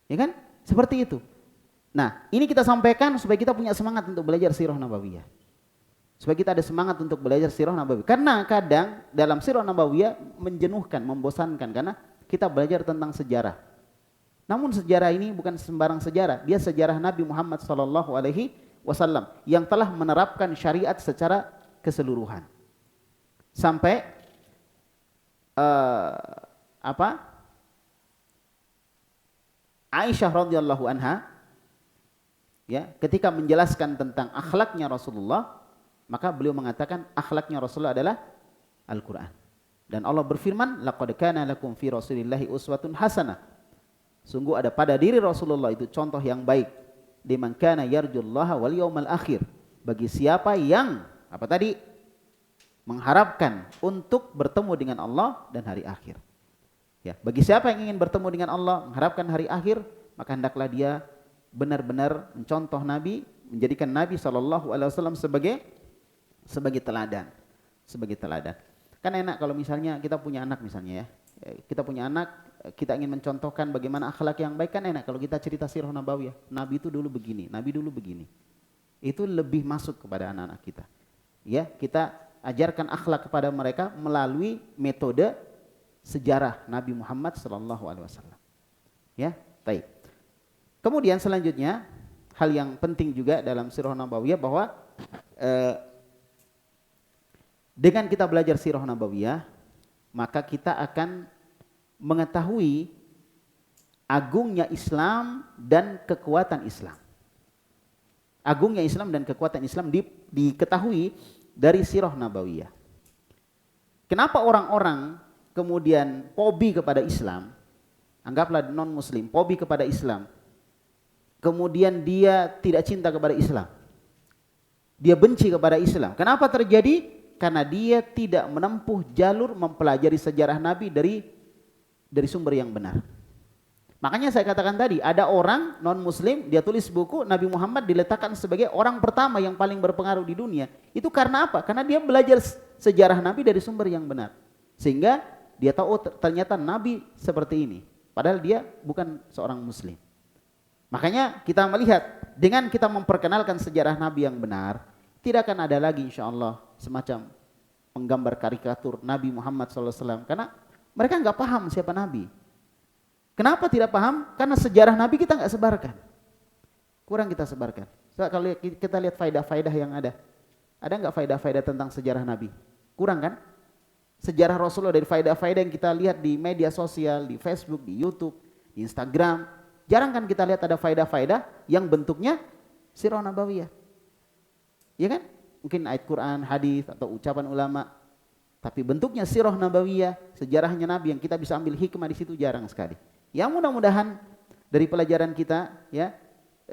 ya kan? Seperti itu. Nah, ini kita sampaikan supaya kita punya semangat untuk belajar sirah nabawiyah. Supaya kita ada semangat untuk belajar sirah nabawiyah. Karena kadang dalam sirah nabawiyah menjenuhkan, membosankan karena kita belajar tentang sejarah. Namun sejarah ini bukan sembarang sejarah, dia sejarah Nabi Muhammad SAW yang telah menerapkan syariat secara keseluruhan. Sampai Aisyah radhiyallahu anha ya, ketika menjelaskan tentang akhlaknya Rasulullah, maka beliau mengatakan akhlaknya Rasulullah adalah Al-Quran. Dan Allah berfirman, laqad kana lakum fi Rasulillahi uswatun hasanah. Sungguh ada pada diri Rasulullah itu contoh yang baik. Liman kana yarjullaha wal yawmal akhir. Bagi siapa yang apa tadi? Mengharapkan untuk bertemu dengan Allah dan hari akhir. Ya, bagi siapa yang ingin bertemu dengan Allah, mengharapkan hari akhir, maka hendaklah dia benar-benar mencontoh Nabi, menjadikan Nabi SAW sebagai teladan, Kan enak kalau misalnya kita punya anak misalnya ya, kita punya anak, kita ingin mencontohkan bagaimana akhlak yang baik, kan enak kalau kita cerita sirah nabawiyah. Nabi itu dulu begini, Nabi dulu begini. Itu lebih masuk kepada anak-anak kita. Ya, kita ajarkan akhlak kepada mereka melalui metode sejarah Nabi Muhammad SAW. Ya, baik. Kemudian selanjutnya hal yang penting juga dalam sirah nabawiyah bahwa dengan kita belajar sirah nabawiyah, maka kita akan mengetahui agungnya Islam dan kekuatan Islam. Agungnya Islam dan kekuatan Islam diketahui dari sirah nabawiyah. Kenapa orang-orang kemudian fobi kepada Islam? Anggaplah non-muslim, fobi kepada Islam. Kemudian dia tidak cinta kepada Islam. Dia benci kepada Islam. Kenapa terjadi? Karena dia tidak menempuh jalur mempelajari sejarah Nabi dari sumber yang benar. Makanya saya katakan tadi, ada orang non-muslim, dia tulis buku, Nabi Muhammad diletakkan sebagai orang pertama yang paling berpengaruh di dunia. Itu karena apa? Karena dia belajar sejarah Nabi dari sumber yang benar. Sehingga dia tahu, oh, ternyata Nabi seperti ini. Padahal dia bukan seorang muslim. Makanya kita melihat, dengan kita memperkenalkan sejarah Nabi yang benar, tidak akan ada lagi insya Allah semacam penggambar karikatur Nabi Muhammad SAW. Karena mereka nggak paham siapa Nabi. Kenapa tidak paham? Karena sejarah Nabi kita nggak sebarkan. Kurang kita sebarkan. So, kalau kita lihat faedah-faedah yang ada nggak faedah-faedah tentang sejarah Nabi? Kurang kan? Sejarah Rasulullah dari faedah-faedah yang kita lihat di media sosial, di Facebook, di YouTube, di Instagram. Jarang kan kita lihat ada faedah-faedah yang bentuknya sirah nabawiyah. Ya kan? Mungkin ayat Quran, hadis atau ucapan ulama. Tapi bentuknya sirah nabawiyah, sejarahnya Nabi yang kita bisa ambil hikmah di situ jarang sekali. Ya mudah-mudahan dari pelajaran kita ya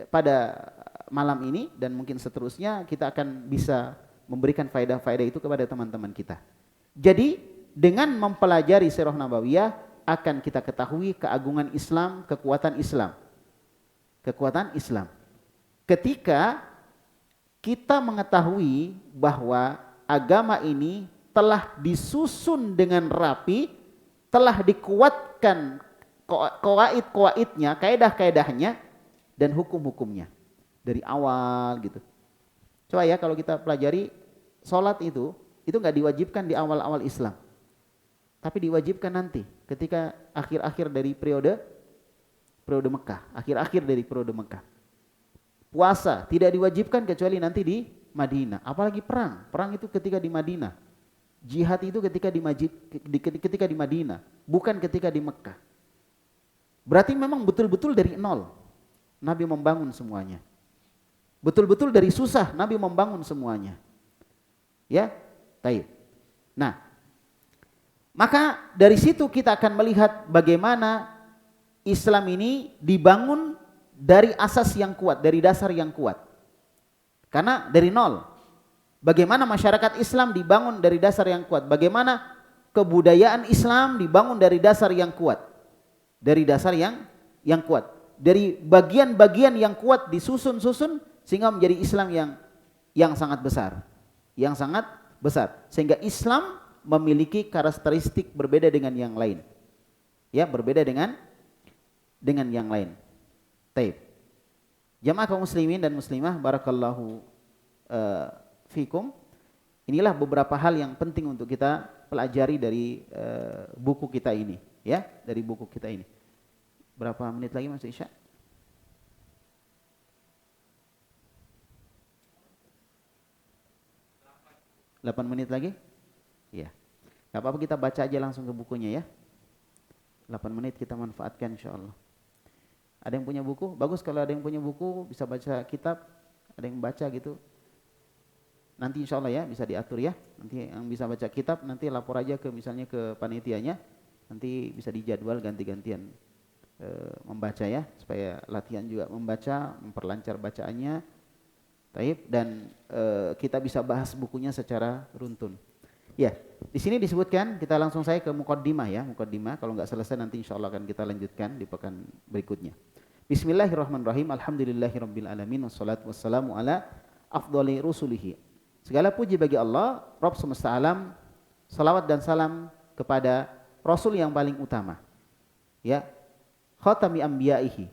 pada malam ini dan mungkin seterusnya kita akan bisa memberikan faedah-faedah itu kepada teman-teman kita. Jadi dengan mempelajari sirah nabawiyah akan kita ketahui keagungan Islam, kekuatan Islam. Kekuatan Islam. Ketika kita mengetahui bahwa agama ini telah disusun dengan rapi, telah dikuatkan qawaid-qawaidnya, kaidah-kaidahnya dan hukum-hukumnya dari awal gitu. Coba ya kalau kita pelajari salat itu enggak diwajibkan di awal-awal Islam. Tapi diwajibkan nanti ketika akhir-akhir dari periode Mekah, akhir-akhir dari periode Mekah. Puasa tidak diwajibkan kecuali nanti di Madinah, apalagi perang itu ketika di Madinah. Jihad itu ketika di Madinah, bukan ketika di Mekah. Berarti memang betul-betul dari nol Nabi membangun semuanya. Betul-betul dari susah Nabi membangun semuanya. Ya, baik. Nah, maka dari situ kita akan melihat bagaimana Islam ini dibangun dari asas yang kuat, dari dasar yang kuat. Karena dari nol. Bagaimana masyarakat Islam dibangun dari dasar yang kuat. Bagaimana kebudayaan Islam dibangun dari dasar yang kuat. Dari dasar yang kuat. Dari bagian-bagian yang kuat disusun-susun sehingga menjadi Islam yang sangat besar. Yang sangat besar. Sehingga Islam memiliki karakteristik berbeda dengan yang lain. Ya, berbeda dengan yang lain. Taib. Jamaah kaum muslimin dan muslimah, barakallahu fikum. Inilah beberapa hal yang penting untuk kita pelajari dari buku kita ini, ya, dari buku kita ini. Berapa menit lagi Mas Isya? 8 menit lagi? Ya. Enggak apa-apa, kita baca aja langsung ke bukunya ya. 8 menit kita manfaatkan insyaallah. Ada yang punya buku? Bagus kalau ada yang punya buku, bisa baca kitab, ada yang baca gitu. Nanti insya Allah ya bisa diatur ya. Nanti yang bisa baca kitab nanti lapor aja ke misalnya ke panitianya. Nanti bisa dijadwal ganti-gantian membaca ya, supaya latihan juga membaca, memperlancar bacaannya. Taib, dan kita bisa bahas bukunya secara runtun. Ya, di sini disebutkan, kita langsung saya ke muqaddimah ya, muqaddimah. Kalau nggak selesai nanti insya Allah akan kita lanjutkan di pekan berikutnya. Bismillahirrahmanirrahim. Alhamdulillahirabbil alamin wassalatu wassalamu ala afdhali rusulihi. Segala puji bagi Allah, Rabb semesta alam. Salawat dan salam kepada Rasul yang paling utama. Ya, khatami anbiya'ihi,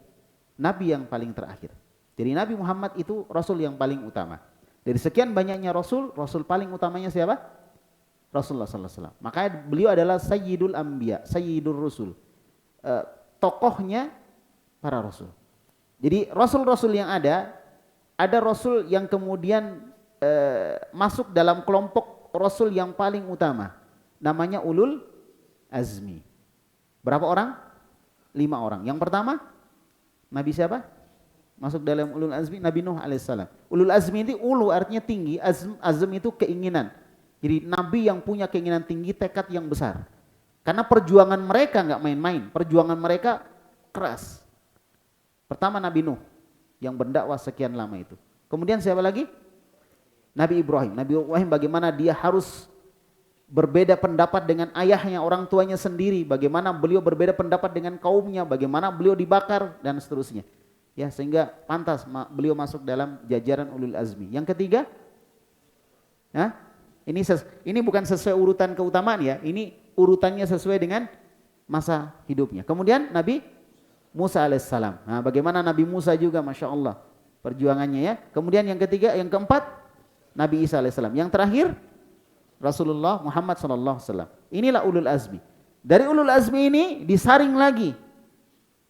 nabi yang paling terakhir. Jadi Nabi Muhammad itu Rasul yang paling utama. Dari sekian banyaknya Rasul, Rasul paling utamanya siapa? Rasulullah sallallahu alaihi wasallam. Makanya beliau adalah Sayyidul Anbiya, Sayyidul Rusul. Tokohnya para Rasul. Jadi Rasul-Rasul yang ada Rasul yang kemudian masuk dalam kelompok Rasul yang paling utama. Namanya Ulul Azmi. Berapa orang? 5 orang. Yang pertama, Nabi siapa? Masuk dalam Ulul Azmi, Nabi Nuh alaihissalam. Ulul Azmi itu ulu artinya tinggi, azm itu keinginan. Jadi Nabi yang punya keinginan tinggi, tekad yang besar. Karena perjuangan mereka nggak main-main, perjuangan mereka keras. Pertama Nabi Nuh yang berdakwah sekian lama itu. Kemudian siapa lagi? Nabi Ibrahim. Nabi Ibrahim bagaimana dia harus berbeda pendapat dengan ayahnya, orang tuanya sendiri, bagaimana beliau berbeda pendapat dengan kaumnya, bagaimana beliau dibakar dan seterusnya. Ya, sehingga pantas beliau masuk dalam jajaran Ulul Azmi. Yang ketiga, ini bukan sesuai urutan keutamaan ya, ini urutannya sesuai dengan masa hidupnya. Kemudian Nabi Musa alaihissalam. Nah, bagaimana Nabi Musa juga, masya Allah perjuangannya ya. Kemudian yang ketiga, yang keempat Nabi Isa alaihissalam. Yang terakhir Rasulullah Muhammad sallallahu alaihi wasallam. Inilah Ulul Azmi. Dari Ulul Azmi ini disaring lagi.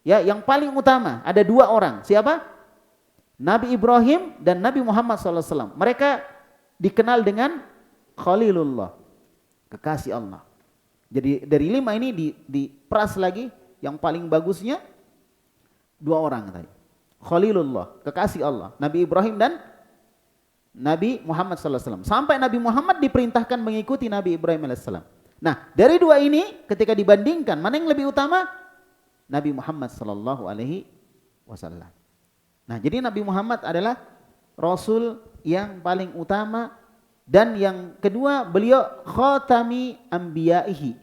Ya, yang paling utama ada 2 orang. Siapa? Nabi Ibrahim dan Nabi Muhammad sallallahu alaihi wasallam. Mereka dikenal dengan Khalilullah, kekasih Allah. Jadi dari 5 ini diperas lagi, yang paling bagusnya 2 orang tadi. Khalilullah, kekasih Allah, Nabi Ibrahim dan Nabi Muhammad sallallahu alaihi wasallam. Sampai Nabi Muhammad diperintahkan mengikuti Nabi Ibrahim alaihissalam. Nah, dari 2 ini ketika dibandingkan mana yang lebih utama? Nabi Muhammad sallallahu alaihi wasallam. Nah, jadi Nabi Muhammad adalah Rasul yang paling utama, dan yang kedua beliau khatami anbiya'ihi.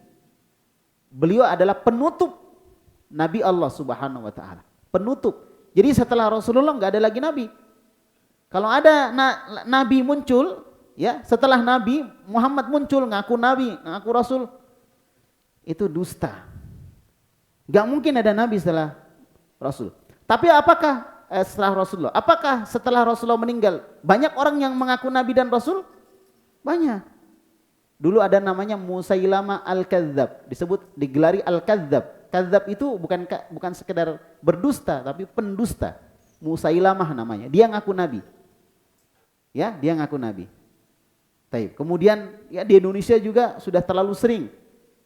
Beliau adalah penutup Nabi Allah Subhanahu wa taala. Penutup. Jadi setelah Rasulullah enggak ada lagi nabi. Kalau ada nabi muncul, ya, setelah Nabi Muhammad muncul ngaku nabi, ngaku Rasul, itu dusta. Gak mungkin ada nabi setelah Rasul. Tapi apakah setelah Rasulullah? Apakah setelah Rasulullah meninggal banyak orang yang mengaku nabi dan Rasul? Banyak. Dulu ada namanya Musailama Al-Kadzab, digelari Al-Kadzab. Kadzab itu bukan sekedar berdusta, tapi pendusta. Musailamah namanya. Dia ngaku nabi. Ya, dia ngaku nabi. Taib. Kemudian ya di Indonesia juga sudah terlalu sering.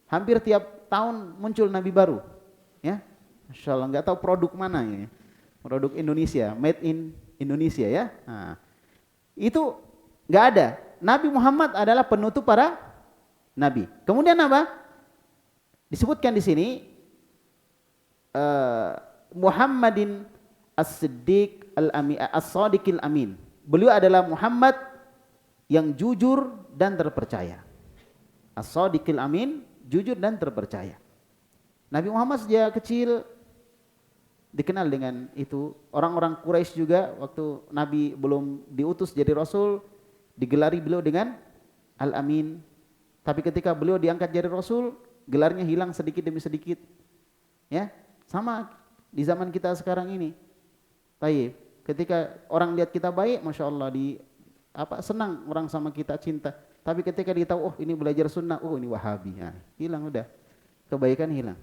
Hampir tiap tahun muncul nabi baru. Ya. Masya Allah, nggak tahu produk mana ini. Produk Indonesia, made in Indonesia ya. Nah, itu nggak ada. Nabi Muhammad adalah penutup para nabi. Kemudian apa? Disebutkan di sini Muhammadin As-Siddiq As-Sadiqil Amin. Beliau adalah Muhammad yang jujur dan terpercaya. As-Sadiqil Amin, jujur dan terpercaya. Nabi Muhammad sejak kecil dikenal dengan itu. Orang-orang Quraisy juga waktu Nabi belum diutus jadi Rasul, digelari beliau dengan Al-Amin. Tapi ketika beliau diangkat jadi Rasul, gelarnya hilang sedikit demi sedikit. Ya, sama di zaman kita sekarang ini. Baik, ketika orang lihat kita baik, masya Allah, senang orang sama kita, cinta. Tapi ketika dia tahu, oh ini belajar sunnah, oh ini Wahabi, ya, hilang udah, kebaikan hilang.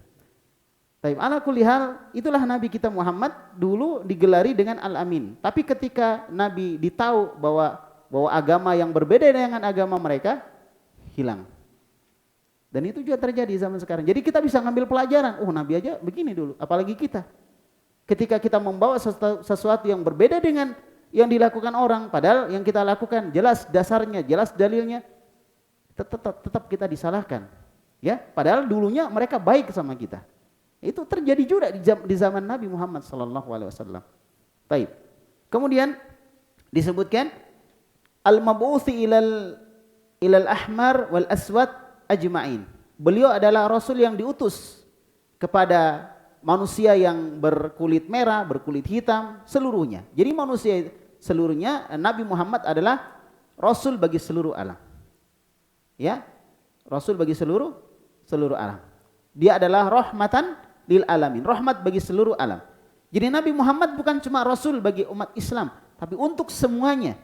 Baik, ala kulli hal, itulah Nabi kita Muhammad dulu digelari dengan Al-Amin. Tapi ketika Nabi ditahu bahwa agama yang berbeda dengan agama mereka, hilang. Dan itu juga terjadi zaman sekarang. Jadi kita bisa ngambil pelajaran, oh Nabi aja begini dulu, apalagi kita. Ketika kita membawa sesuatu yang berbeda dengan yang dilakukan orang, padahal yang kita lakukan jelas dasarnya, jelas dalilnya, tetap kita disalahkan. Ya, padahal dulunya mereka baik sama kita. Itu terjadi juga di zaman Nabi Muhammad sallallahu alaihi wasallam. Baik. Kemudian disebutkan al-mab'utsi ilal ahmar wal aswad ajma'in. Beliau adalah rasul yang diutus kepada manusia yang berkulit merah, berkulit hitam, seluruhnya. Jadi manusia seluruhnya, Nabi Muhammad adalah rasul bagi seluruh alam. Ya, rasul bagi seluruh alam. Dia adalah rahmatan lil alamin, rahmat bagi seluruh alam. Jadi Nabi Muhammad bukan cuma rasul bagi umat Islam, tapi untuk semuanya.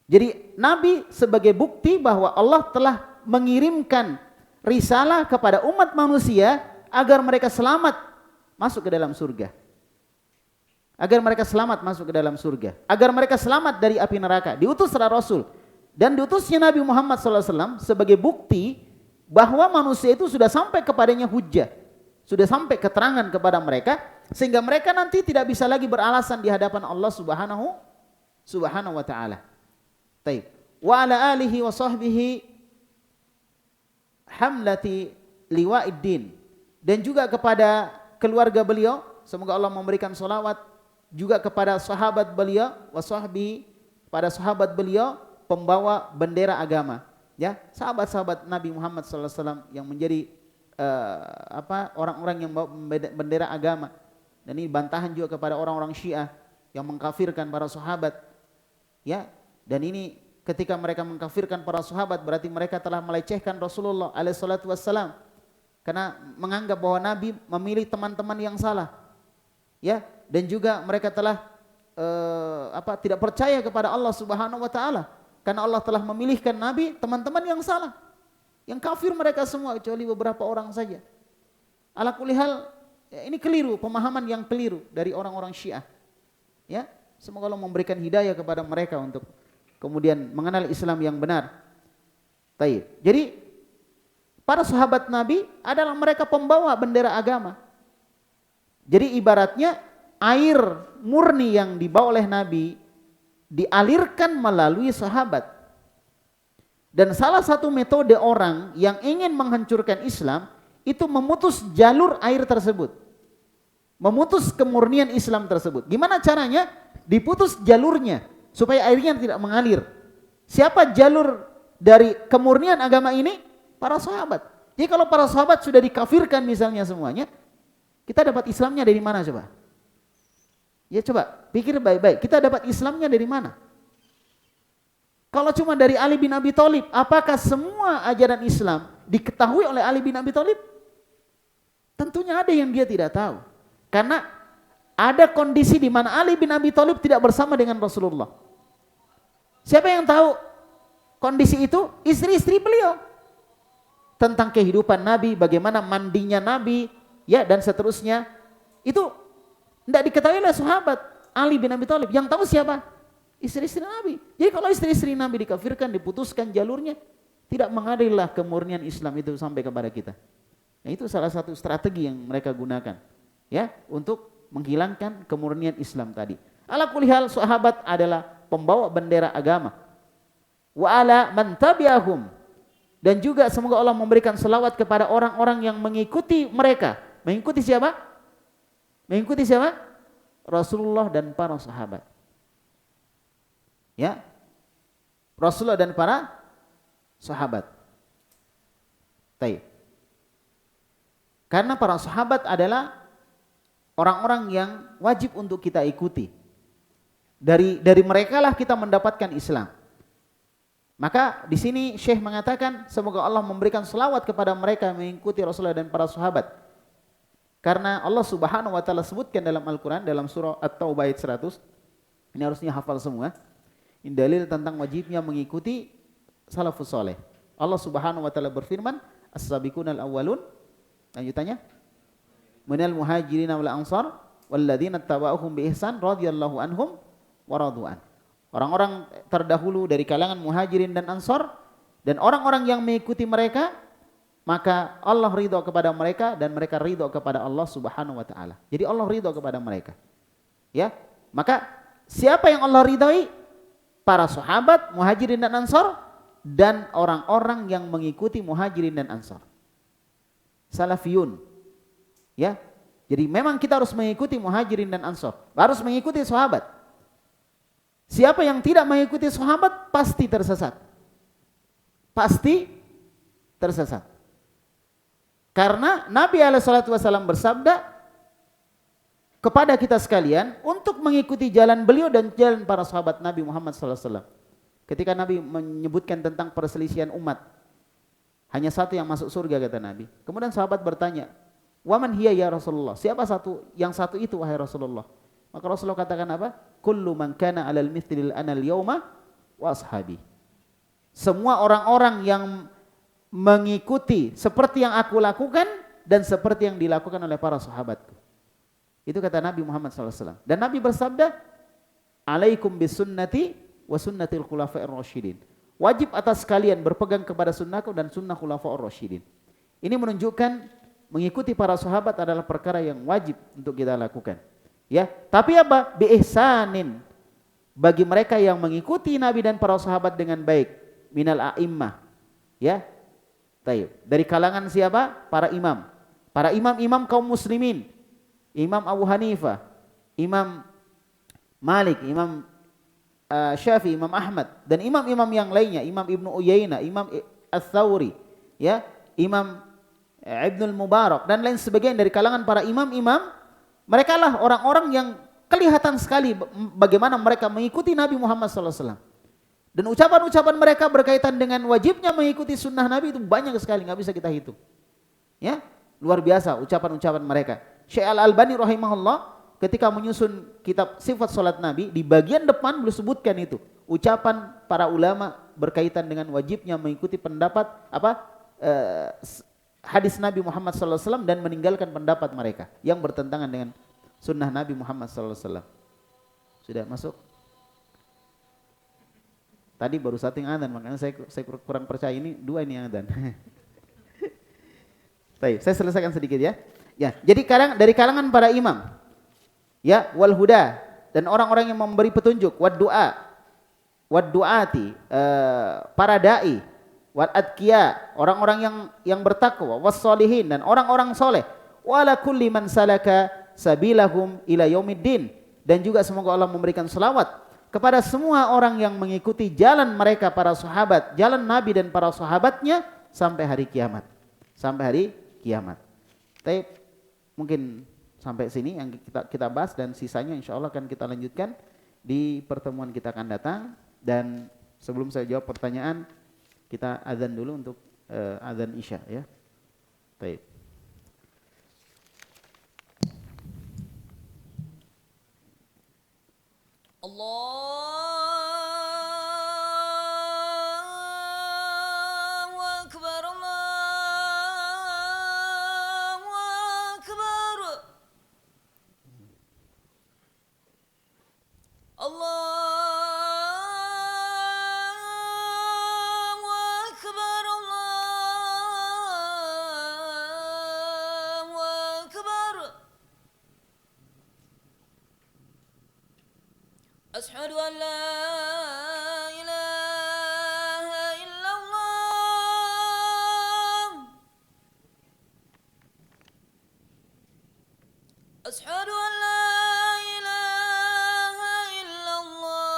Jadi Nabi sebagai bukti bahwa Allah telah mengirimkan risalah kepada umat manusia agar mereka selamat masuk ke dalam surga. Agar mereka selamat masuk ke dalam surga. Agar mereka selamat dari api neraka. Diutus secara Rasul. Dan diutusnya Nabi Muhammad SAW sebagai bukti bahwa manusia itu sudah sampai kepadanya hujjah. Sudah sampai keterangan kepada mereka. Sehingga mereka nanti tidak bisa lagi beralasan di hadapan Allah Subhanahu wa ta'ala. Taib. Wa ala alihi wa sahbihi hamlati liwa'iddin. Dan juga kepada keluarga beliau, semoga Allah memberikan salawat, juga kepada sahabat beliau, wasahbi, pada sahabat beliau pembawa bendera agama, ya, sahabat-sahabat Nabi Muhammad SAW yang menjadi orang-orang yang membawa bendera agama. Dan ini bantahan juga kepada orang-orang Syiah yang mengkafirkan para sahabat, ya. Dan ini ketika mereka mengkafirkan para sahabat berarti mereka telah melecehkan Rasulullah SAW. Karena menganggap bahwa Nabi memilih teman-teman yang salah, ya, dan juga mereka telah tidak percaya kepada Allah Subhanahu wa taala karena Allah telah memilihkan Nabi teman-teman yang salah, yang kafir mereka semua kecuali beberapa orang saja. Ala kulli hal, ya, ini keliru, pemahaman yang keliru dari orang-orang Syiah, ya. Semoga Allah memberikan hidayah kepada mereka untuk kemudian mengenal Islam yang benar. Baik. Jadi para sahabat Nabi adalah mereka pembawa bendera agama. Jadi ibaratnya air murni yang dibawa oleh Nabi dialirkan melalui sahabat. Dan salah satu metode orang yang ingin menghancurkan Islam itu memutus jalur air tersebut. Memutus kemurnian Islam tersebut. Gimana caranya? Diputus jalurnya supaya airnya tidak mengalir. Siapa jalur dari kemurnian agama ini? Para sahabat. Jadi kalau para sahabat sudah dikafirkan misalnya semuanya, kita dapat Islamnya dari mana coba? Ya coba pikir baik-baik, kita dapat Islamnya dari mana? Kalau cuma dari Ali bin Abi Thalib, apakah semua ajaran Islam diketahui oleh Ali bin Abi Thalib? Tentunya ada yang dia tidak tahu. Karena ada kondisi di mana Ali bin Abi Thalib tidak bersama dengan Rasulullah. Siapa yang tahu kondisi itu? Istri-istri beliau. Tentang kehidupan Nabi, bagaimana mandinya Nabi, ya, dan seterusnya. Itu tidak diketahui oleh sahabat Ali bin Abi Thalib. Yang tahu siapa? Istri-istri Nabi. Jadi kalau istri-istri Nabi dikafirkan, diputuskan jalurnya, tidak mengadillah kemurnian Islam itu sampai kepada kita. Nah, itu salah satu strategi yang mereka gunakan, ya, untuk menghilangkan kemurnian Islam tadi. Ala kulli hal, sahabat adalah pembawa bendera agama. Wa ala man tabi'ahum. Dan juga semoga Allah memberikan selawat kepada orang-orang yang mengikuti mereka. Mengikuti siapa? Mengikuti siapa? Rasulullah dan para sahabat. Ya. Rasulullah dan para sahabat. Baik. Karena para sahabat adalah orang-orang yang wajib untuk kita ikuti. Dari mereka lah kita mendapatkan Islam. Maka di sini Syekh mengatakan semoga Allah memberikan selawat kepada mereka yang mengikuti Rasulullah dan para sahabat. Karena Allah Subhanahu wa taala sebutkan dalam Al-Qur'an dalam surah At-Taubah ayat 100. Ini harusnya hafal semua. Ini dalil tentang wajibnya mengikuti salafus saleh. Allah Subhanahu wa taala berfirman, "As-sabiqunal awwalun." Lanjutannya, "Minal muhajirin wal ansar walladzina tabauhum bi ihsan radhiyallahu anhum wa radu'an." Orang-orang terdahulu dari kalangan muhajirin dan ansar dan orang-orang yang mengikuti mereka, maka Allah ridho kepada mereka dan mereka ridho kepada Allah Subhanahu wa taala. Jadi Allah ridho kepada mereka. Ya, maka siapa yang Allah ridhoi? Para sahabat, muhajirin dan ansar dan orang-orang yang mengikuti muhajirin dan ansar. Salafiyun. Ya. Jadi memang kita harus mengikuti Muhajirin dan Ansor, harus mengikuti sahabat. Siapa yang tidak mengikuti sahabat pasti tersesat. Pasti tersesat. Karena Nabi SAW bersabda kepada kita sekalian untuk mengikuti jalan beliau dan jalan para sahabat Nabi Muhammad SAW. Ketika Nabi menyebutkan tentang perselisihan umat, hanya satu yang masuk surga kata Nabi. Kemudian sahabat bertanya, "Waman hiya ya Rasulullah?" Siapa yang satu itu wahai Rasulullah? Maka Rasulullah katakan apa? "Kullu man kana 'alal mithlil anal yauma wa ashabi." Semua orang-orang yang mengikuti seperti yang aku lakukan dan seperti yang dilakukan oleh para sahabatku. Itu kata Nabi Muhammad SAW. Dan Nabi bersabda, "Alaikum bisunnati wa sunnatil khulafa'ir rasyidin." Wajib atas kalian berpegang kepada sunnahku dan sunnah khulafa'ir rasyidin. Ini menunjukkan mengikuti para sahabat adalah perkara yang wajib untuk kita lakukan. Ya, tapi apa? Bi ihsanin. Bagi mereka yang mengikuti Nabi dan para sahabat dengan baik, minal a'immah. Ya. Taib. Dari kalangan siapa? Para imam. Para imam-imam kaum muslimin. Imam Abu Hanifah, Imam Malik, Imam Syafi'i, Imam Ahmad dan imam-imam yang lainnya, Imam Ibnu Uyainah, Imam Ats-Tsauri, ya, Imam Ibnul Mubarak dan lain sebagainya dari kalangan para imam-imam. Mereka lah orang-orang yang kelihatan sekali bagaimana mereka mengikuti Nabi Muhammad SAW. Dan ucapan-ucapan mereka berkaitan dengan wajibnya mengikuti sunnah Nabi itu banyak sekali, nggak bisa kita hitung. Ya, luar biasa ucapan-ucapan mereka. Syekh Al-Albani rahimahullah ketika menyusun kitab sifat salat Nabi, di bagian depan beliau sebutkan itu ucapan para ulama berkaitan dengan wajibnya mengikuti pendapat hadis Nabi Muhammad SAW dan meninggalkan pendapat mereka yang bertentangan dengan sunnah Nabi Muhammad SAW. Sudah masuk? Tadi baru satu yang adzan, makanya saya kurang percaya ini dua ini yang adzan. Baik, saya selesaikan sedikit ya. Ya, jadi dari kalangan para imam, ya, wal huda dan orang-orang yang memberi petunjuk, wad duati, para dai, wal adqiya, orang-orang yang bertakwa, was solihin dan orang-orang soleh, wala kulli man salaka sabilahum ila yaumiddin, dan juga semoga Allah memberikan selawat kepada semua orang yang mengikuti jalan mereka para sahabat, jalan Nabi dan para sahabatnya sampai hari kiamat. Sampai hari kiamat. Tapi mungkin sampai sini yang kita bahas dan sisanya insya Allah akan kita lanjutkan di pertemuan kita akan datang. Dan sebelum saya jawab pertanyaan, kita azan dulu untuk azan Isya ya. Baik. Allahu Akbar, Allahu Akbar. Allahu Akbar, Allahu Akbar. Asyhadu an la ilaha illallah. Asyhadu an la ilaha illallah.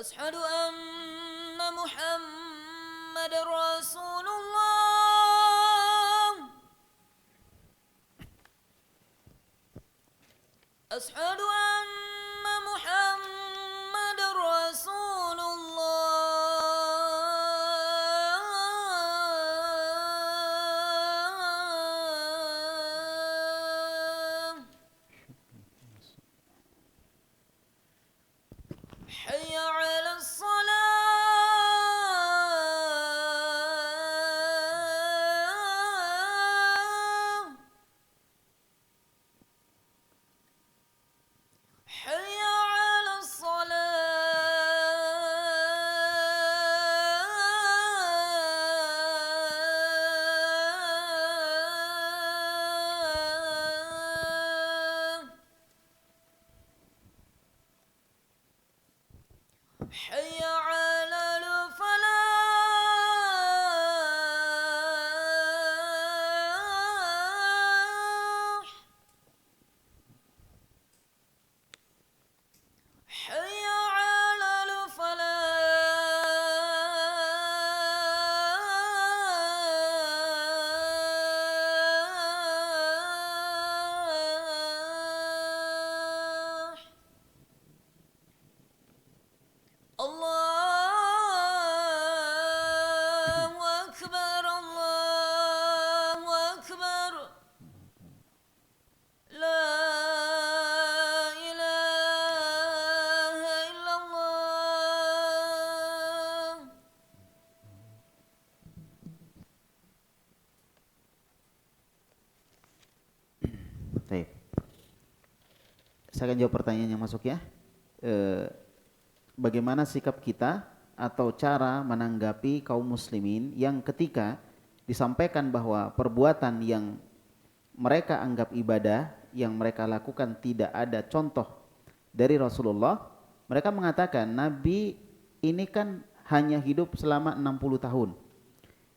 Asyhadu anna Muhammadar Rasulullah. Asyhadu anna Muhammadar Rasulullah. Hayya 'alas salah. saya akan jawab pertanyaan yang masuk ya. Bagaimana sikap kita atau cara menanggapi kaum muslimin yang ketika disampaikan bahwa perbuatan yang mereka anggap ibadah, yang mereka lakukan tidak ada contoh dari Rasulullah, mereka mengatakan Nabi ini kan hanya hidup selama 60 tahun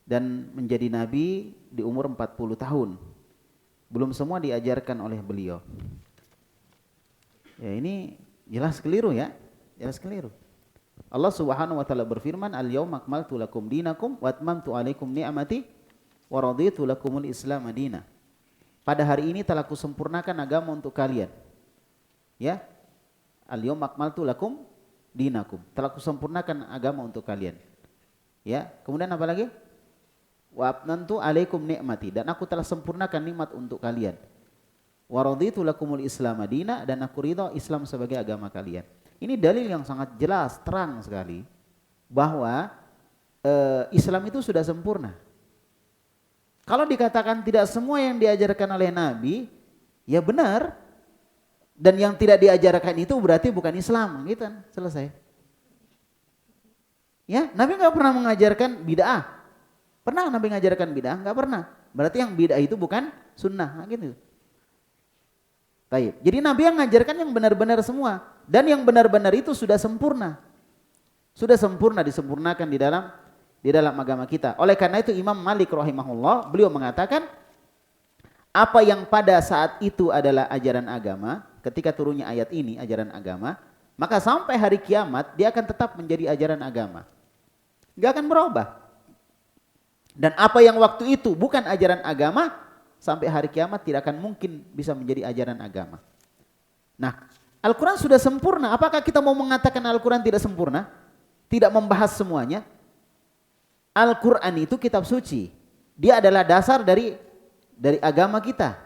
dan menjadi Nabi di umur 40 tahun. Belum semua diajarkan oleh beliau. Ya ini jelas keliru ya, jelas keliru. Allah Subhanahu wa taala berfirman, "Al-yauma akmaltu lakum dinakum wa atmamtu 'alaikum ni'mati wa raditu lakumul Islam madina." Pada hari ini telah kusempurnakan agama untuk kalian. Ya. Al-yauma akmaltu lakum dinakum. Telah kusempurnakan agama untuk kalian. Ya, kemudian apa lagi? Wa atmamtu 'alaikum ni'mati, dan aku telah sempurnakan nikmat untuk kalian. Wa raditu lakumul Islam madina, dan aku ridha Islam sebagai agama kalian. Ini dalil yang sangat jelas, terang sekali bahwa Islam itu sudah sempurna. Kalau dikatakan tidak semua yang diajarkan oleh Nabi, ya benar. Dan yang tidak diajarkan itu berarti bukan Islam, gitu kan? Selesai. Ya, Nabi nggak pernah mengajarkan bid'ah. Pernah Nabi mengajarkan bid'ah? Nggak pernah. Berarti yang bid'ah itu bukan sunnah, gitu. Baik. Jadi Nabi yang mengajarkan yang benar-benar semua, dan yang benar-benar itu sudah sempurna. Sudah sempurna, disempurnakan di dalam agama kita. Oleh karena itu Imam Malik rahimahullah, beliau mengatakan apa yang pada saat itu adalah ajaran agama, ketika turunnya ayat ini ajaran agama, maka sampai hari kiamat dia akan tetap menjadi ajaran agama. Enggak akan berubah. Dan apa yang waktu itu bukan ajaran agama, sampai hari kiamat tidak akan mungkin bisa menjadi ajaran agama. Nah, Al-Quran sudah sempurna. Apakah kita mau mengatakan Al-Quran tidak sempurna? Tidak membahas semuanya? Al-Quran itu kitab suci. Dia adalah dasar dari agama kita.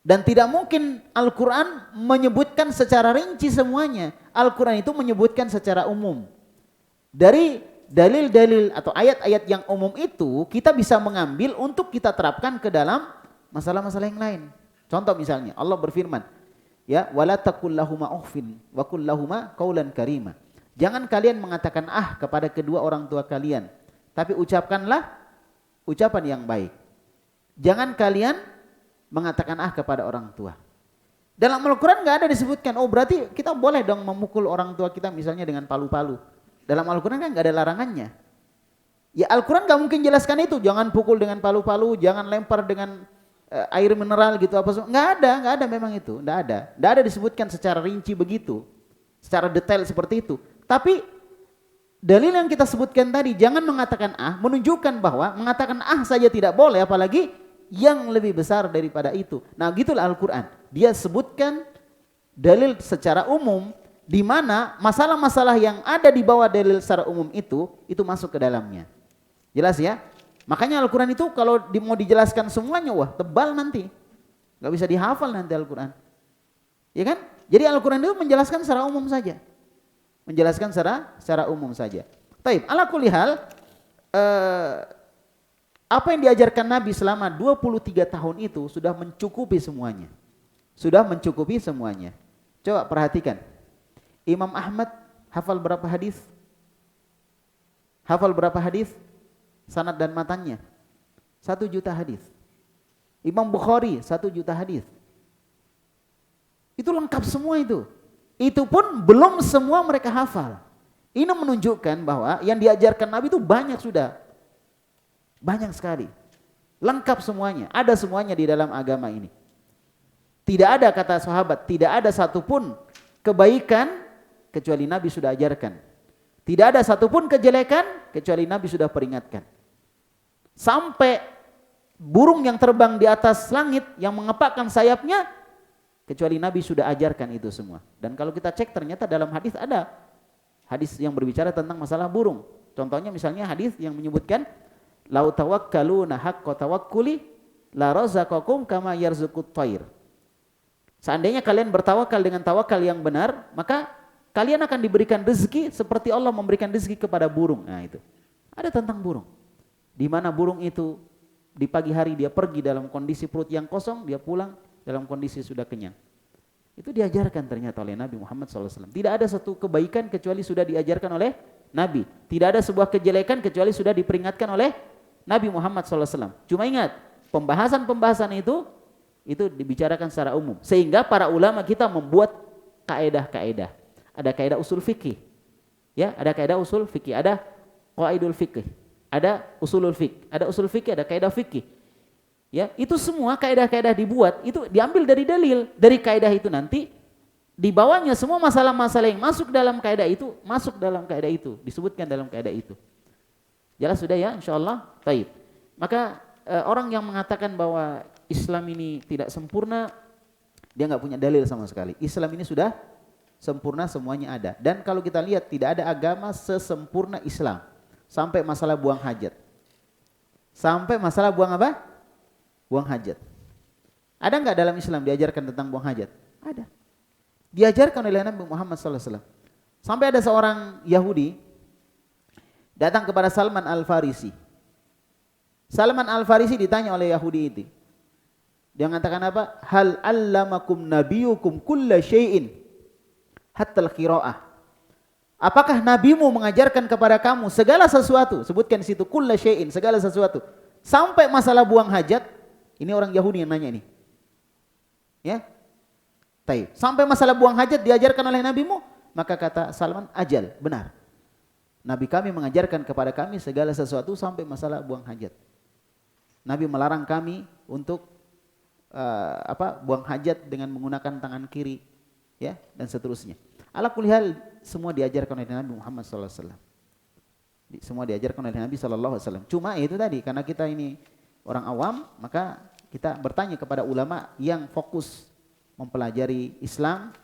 Dan tidak mungkin Al-Quran menyebutkan secara rinci semuanya. Al-Quran itu menyebutkan secara umum. Dari dalil-dalil atau ayat-ayat yang umum itu kita bisa mengambil untuk kita terapkan ke dalam masalah-masalah yang lain. Contoh misalnya Allah berfirman, ya, wala taqul lahuma uffin wa qul lahuma qaulan karima. Jangan kalian mengatakan kepada kedua orang tua kalian, tapi ucapkanlah ucapan yang baik. Jangan kalian mengatakan kepada orang tua. Dalam Al-Quran nggak ada disebutkan, oh berarti kita boleh dong memukul orang tua kita misalnya dengan palu-palu. Dalam Al-Quran kan nggak ada larangannya. Ya Al-Quran nggak mungkin jelaskan itu, jangan pukul dengan palu-palu, jangan lempar dengan air mineral gitu apa semua. Nggak ada memang itu, nggak ada disebutkan secara rinci begitu, secara detail seperti itu. Tapi dalil yang kita sebutkan tadi, jangan mengatakan menunjukkan bahwa mengatakan saja tidak boleh, apalagi yang lebih besar daripada itu. Nah gitulah Al-Quran, dia sebutkan dalil secara umum, di mana masalah-masalah yang ada di bawah dalil secara umum itu masuk ke dalamnya. Jelas ya? Makanya Al-Quran itu kalau mau dijelaskan semuanya, wah tebal nanti. Gak bisa dihafal nanti Al-Quran. Ya kan? Jadi Al-Quran itu menjelaskan secara umum saja. Menjelaskan secara umum saja. Taib, ala kulli hal, apa yang diajarkan Nabi selama 23 tahun itu sudah mencukupi semuanya. Sudah mencukupi semuanya. Coba perhatikan. Imam Ahmad hafal berapa hadis? Hafal berapa hadis? Sanad dan matanya 1 juta hadis. Imam Bukhari 1 juta hadis. Itu lengkap semua itu. Itu pun belum semua mereka hafal. Ini menunjukkan bahwa yang diajarkan Nabi itu banyak sudah. Banyak sekali. Lengkap semuanya. Ada semuanya di dalam agama ini. Tidak ada, kata sahabat, tidak ada satupun kebaikan kecuali Nabi sudah ajarkan. Tidak ada satupun kejelekan kecuali Nabi sudah peringatkan. Sampai burung yang terbang di atas langit yang mengepakkan sayapnya, kecuali Nabi sudah ajarkan itu semua. Dan kalau kita cek ternyata dalam hadis ada hadis yang berbicara tentang masalah burung. Contohnya misalnya hadis yang menyebutkan lau tawakkaluna haqqa tawakkuli la razaqakum kama yarzuqut thair. Seandainya kalian bertawakal dengan tawakal yang benar, maka kalian akan diberikan rezeki seperti Allah memberikan rezeki kepada burung. Nah itu. Ada tentang burung. Di mana burung itu di pagi hari dia pergi dalam kondisi perut yang kosong, dia pulang dalam kondisi sudah kenyang. Itu diajarkan ternyata oleh Nabi Muhammad SAW. Tidak ada satu kebaikan kecuali sudah diajarkan oleh Nabi. Tidak ada sebuah kejelekan kecuali sudah diperingatkan oleh Nabi Muhammad SAW. Cuma ingat, pembahasan-pembahasan itu dibicarakan secara umum. Sehingga para ulama kita membuat kaedah-kaedah. Ada kaedah usul fikih. Ya, ada kaedah usul fikih, ada qaidul fikih, ada usulul fikih, ada usul fikih, ada kaedah fikih. Ya, itu semua kaedah-kaedah dibuat, itu diambil dari dalil. Dari kaedah itu nanti di bawahnya semua masalah-masalah yang masuk dalam kaedah itu, masuk dalam kaedah itu, disebutkan dalam kaedah itu. Jelas sudah ya, insyaallah. Baik. Maka orang yang mengatakan bahwa Islam ini tidak sempurna, dia nggak punya dalil sama sekali. Islam ini sudah sempurna, semuanya ada. Dan kalau kita lihat, tidak ada agama sesempurna Islam. Sampai masalah buang hajat. Sampai masalah buang apa? Buang hajat. Ada nggak dalam Islam diajarkan tentang buang hajat? Ada. Diajarkan oleh Nabi Muhammad SAW. Sampai ada seorang Yahudi datang kepada Salman Al-Farisi. Salman Al-Farisi ditanya oleh Yahudi itu. Dia mengatakan apa? Hal allamakum nabiyukum kulla syai'in hatta al-qira'ah. Apakah nabimu mengajarkan kepada kamu segala sesuatu? Sebutkan di situ kulla syai'in, segala sesuatu. Sampai masalah buang hajat. Ini orang Yahudi yang nanya ini. Ya. Taib. Sampai masalah buang hajat diajarkan oleh nabimu? Maka kata Salman, ajal, benar. Nabi kami mengajarkan kepada kami segala sesuatu sampai masalah buang hajat. Nabi melarang kami untuk buang hajat dengan menggunakan tangan kiri, ya, dan seterusnya. Ala kulli hal semua diajarkan oleh Nabi Muhammad SAW. Semua diajarkan oleh Nabi SAW. Cuma itu tadi, karena kita ini orang awam, maka kita bertanya kepada ulama yang fokus mempelajari Islam,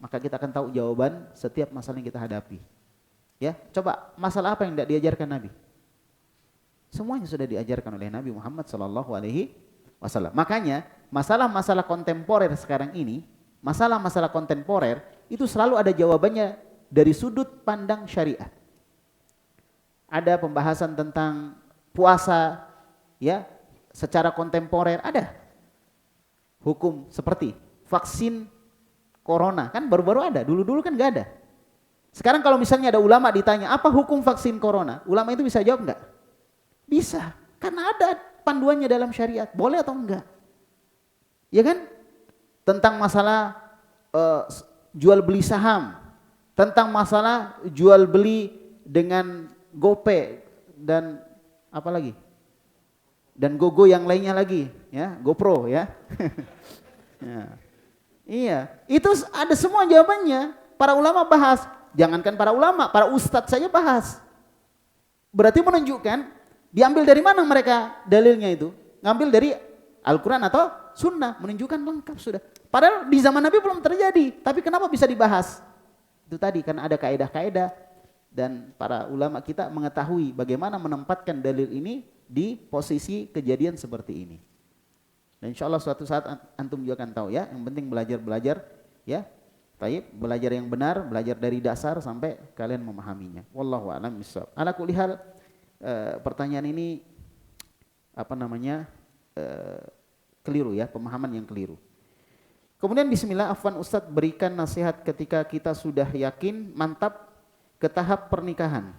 maka kita akan tahu jawaban setiap masalah yang kita hadapi. Ya, coba masalah apa yang tidak diajarkan Nabi? Semuanya sudah diajarkan oleh Nabi Muhammad SAW. Makanya masalah-masalah kontemporer sekarang ini, masalah-masalah kontemporer itu selalu ada jawabannya dari sudut pandang syariat. Ada pembahasan tentang puasa, ya, secara kontemporer ada. Hukum seperti vaksin corona, kan baru-baru ada, dulu-dulu kan nggak ada. Sekarang kalau misalnya ada ulama ditanya, apa hukum vaksin corona? Ulama itu bisa jawab nggak? Bisa, karena ada panduannya dalam syariat, boleh atau enggak. Ya kan? Tentang masalah jual beli saham, tentang masalah jual beli dengan GoPay dan apa lagi? Dan GoGo yang lainnya lagi, ya, GoPro, ya. Ya. Iya, itu ada semua jawabannya. Para ulama bahas, jangankan para ulama, para ustadz saja bahas. Berarti menunjukkan diambil dari mana mereka dalilnya itu? Ngambil dari Al-Quran atau Sunnah, menunjukkan lengkap sudah. Padahal di zaman Nabi belum terjadi, tapi kenapa bisa dibahas? Itu tadi karena ada kaedah-kaedah dan para ulama kita mengetahui bagaimana menempatkan dalil ini di posisi kejadian seperti ini. Dan insya Allah suatu saat antum juga akan tahu, ya. Yang penting belajar, ya. Taib, belajar yang benar, belajar dari dasar sampai kalian memahaminya. Wallahu a'lam bishawab. Ala kulli hal, pertanyaan ini keliru, ya, pemahaman yang keliru. Kemudian bismillah, afwan Ustadz, berikan nasihat ketika kita sudah yakin mantap ke tahap pernikahan.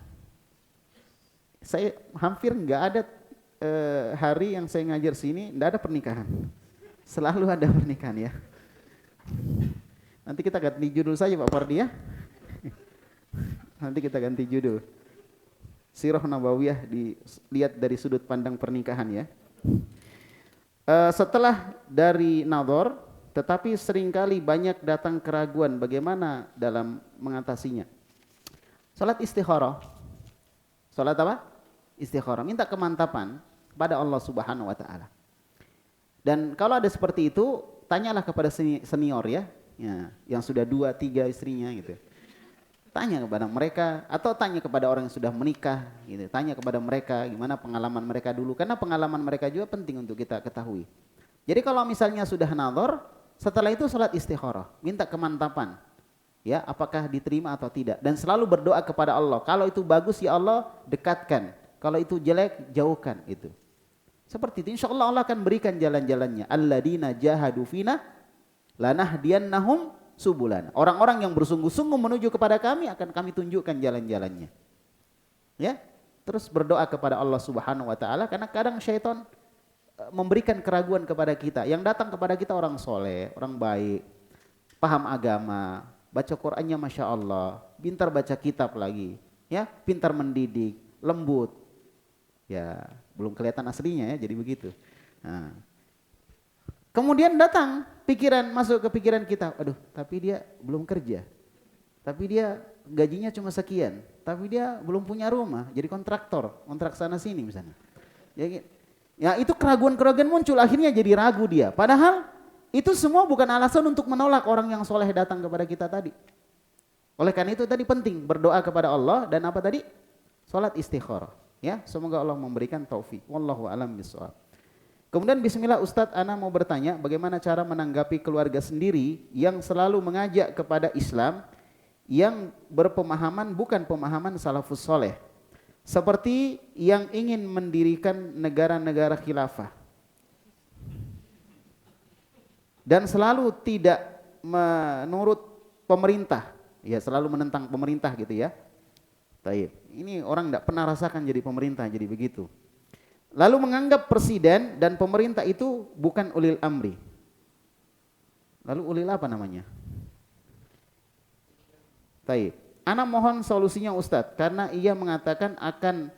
Saya hampir nggak ada hari yang saya ngajar sini nggak ada pernikahan. Selalu ada pernikahan, ya. Nanti kita ganti judul saja Pak Fardi, ya. Nanti kita ganti judul. Sirah Nabawiyah dilihat dari sudut pandang pernikahan, ya. Setelah dari nadhar, tetapi seringkali banyak datang keraguan, bagaimana dalam mengatasinya? Salat istikharah. Salat apa? Istikharah, minta kemantapan kepada Allah Subhanahu wa taala. Dan kalau ada seperti itu, tanyalah kepada senior, ya, yang sudah 2-3 istrinya gitu. Tanya kepada mereka atau tanya kepada orang yang sudah menikah gitu. Tanya kepada mereka gimana pengalaman mereka dulu, karena pengalaman mereka juga penting untuk kita ketahui. Jadi kalau misalnya sudah nadhar, setelah itu salat istikharah, minta kemantapan. Ya, apakah diterima atau tidak, dan selalu berdoa kepada Allah. Kalau itu bagus, ya Allah dekatkan. Kalau itu jelek, jauhkan itu. Seperti itu, insya Allah Allah akan berikan jalan-jalannya. Alladzina jahadu fina Lanahdiyannahum subulana. Orang-orang yang bersungguh-sungguh menuju kepada kami akan kami tunjukkan jalan-jalannya. Ya, terus berdoa kepada Allah Subhanahu wa taala karena kadang syaitan memberikan keraguan kepada kita. Yang datang kepada kita orang soleh, orang baik, paham agama, baca Qur'annya Masya Allah, pintar baca kitab lagi, ya, pintar mendidik, lembut. Ya, belum kelihatan aslinya ya, jadi begitu. Nah, kemudian datang masuk ke pikiran kita, aduh, tapi dia belum kerja, tapi dia gajinya cuma sekian, tapi dia belum punya rumah, jadi kontraktor, kontrak sana sini misalnya. Ya itu keraguan-keraguan muncul, akhirnya jadi ragu dia. Padahal itu semua bukan alasan untuk menolak orang yang soleh datang kepada kita tadi. Oleh karena itu tadi penting berdoa kepada Allah dan apa tadi? Salat istikharah. Ya, semoga Allah memberikan taufik. Wallahu a'lam bishawab. Kemudian bismillah Ustadz, ana mau bertanya bagaimana cara menanggapi keluarga sendiri yang selalu mengajak kepada Islam yang berpemahaman bukan pemahaman salafus soleh. Seperti yang ingin mendirikan negara-negara khilafah. Dan selalu tidak menurut pemerintah. Ya, selalu menentang pemerintah gitu ya. Taib. Ini orang tidak pernah rasakan jadi pemerintah, jadi begitu. Lalu menganggap presiden dan pemerintah itu bukan ulil amri. Lalu ulil apa namanya? Taib. Ana mohon solusinya Ustadz, karena ia mengatakan akan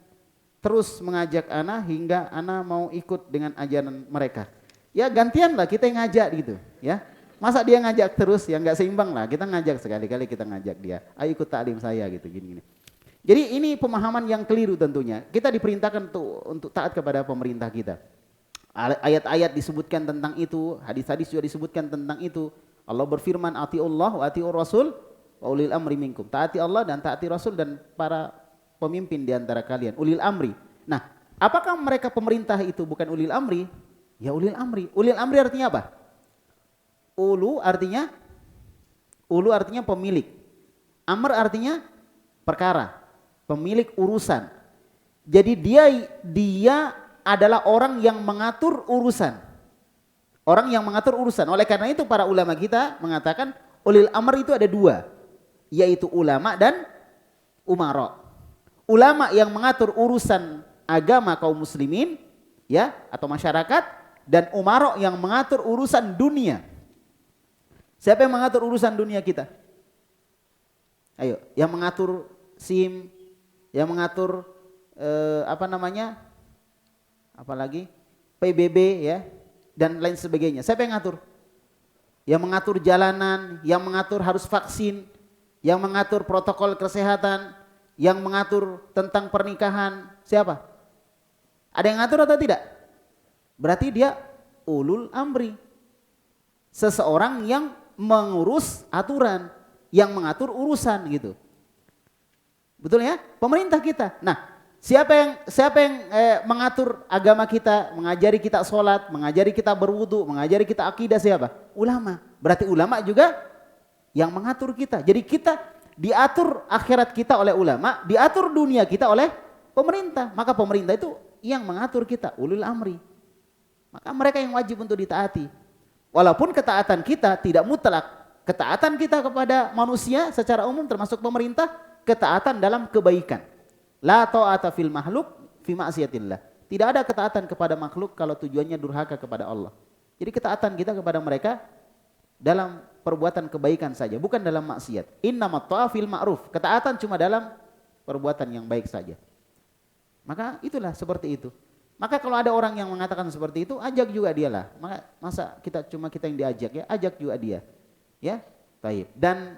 terus mengajak ana hingga ana mau ikut dengan ajaran mereka. Ya gantian lah kita yang ngajak gitu ya. Masa dia ngajak terus, ya nggak seimbang lah. Kita ngajak sekali-kali kita ngajak dia, ayo ikut taklim saya gitu gini-gini. Jadi ini pemahaman yang keliru tentunya. Kita diperintahkan untuk taat kepada pemerintah kita. Ayat-ayat disebutkan tentang itu, hadis-hadis juga disebutkan tentang itu. Allah berfirman, atiullah wa atiur rasul wa ulil amri minkum. Taati Allah dan taati Rasul dan para pemimpin di antara kalian, ulil amri. Nah, apakah mereka pemerintah itu bukan ulil amri? Ya ulil amri. Ulil amri artinya apa? Ulu artinya pemilik. Amr artinya perkara, pemilik urusan. Jadi dia adalah orang yang mengatur urusan. Orang yang mengatur urusan. Oleh karena itu para ulama kita mengatakan ulil amr itu ada dua, yaitu ulama dan umara. Ulama yang mengatur urusan agama kaum muslimin ya atau masyarakat, dan umara yang mengatur urusan dunia. Siapa yang mengatur urusan dunia kita? Ayo, yang mengatur SIM, yang mengatur apalagi PBB ya dan lain sebagainya. Siapa yang mengatur? Yang mengatur jalanan, yang mengatur harus vaksin, yang mengatur protokol kesehatan, yang mengatur tentang pernikahan. Siapa? Ada yang ngatur atau tidak? Berarti dia ulul amri. Seseorang yang mengurus aturan, yang mengatur urusan gitu. Betul ya? Pemerintah kita. Nah, siapa yang mengatur agama kita, mengajari kita sholat, mengajari kita berwudu, mengajari kita akidah, siapa? Ulama. Berarti ulama juga yang mengatur kita. Jadi kita diatur akhirat kita oleh ulama, diatur dunia kita oleh pemerintah. Maka pemerintah itu yang mengatur kita, ulul amri. Maka mereka yang wajib untuk ditaati. Walaupun ketaatan kita tidak mutlak. Ketaatan kita kepada manusia secara umum termasuk pemerintah, ketaatan dalam kebaikan. La ta'ata fil makhluk fi ma'siyatillah. Tidak ada ketaatan kepada makhluk kalau tujuannya durhaka kepada Allah. Jadi ketaatan kita kepada mereka dalam perbuatan kebaikan saja, bukan dalam maksiat. Innamat ta'a fil ma'ruf. Ketaatan cuma dalam perbuatan yang baik saja. Maka itulah seperti itu. Maka kalau ada orang yang mengatakan seperti itu, ajak juga dialah. Masa kita yang diajak ya, ajak juga dia. Ya, baik. Dan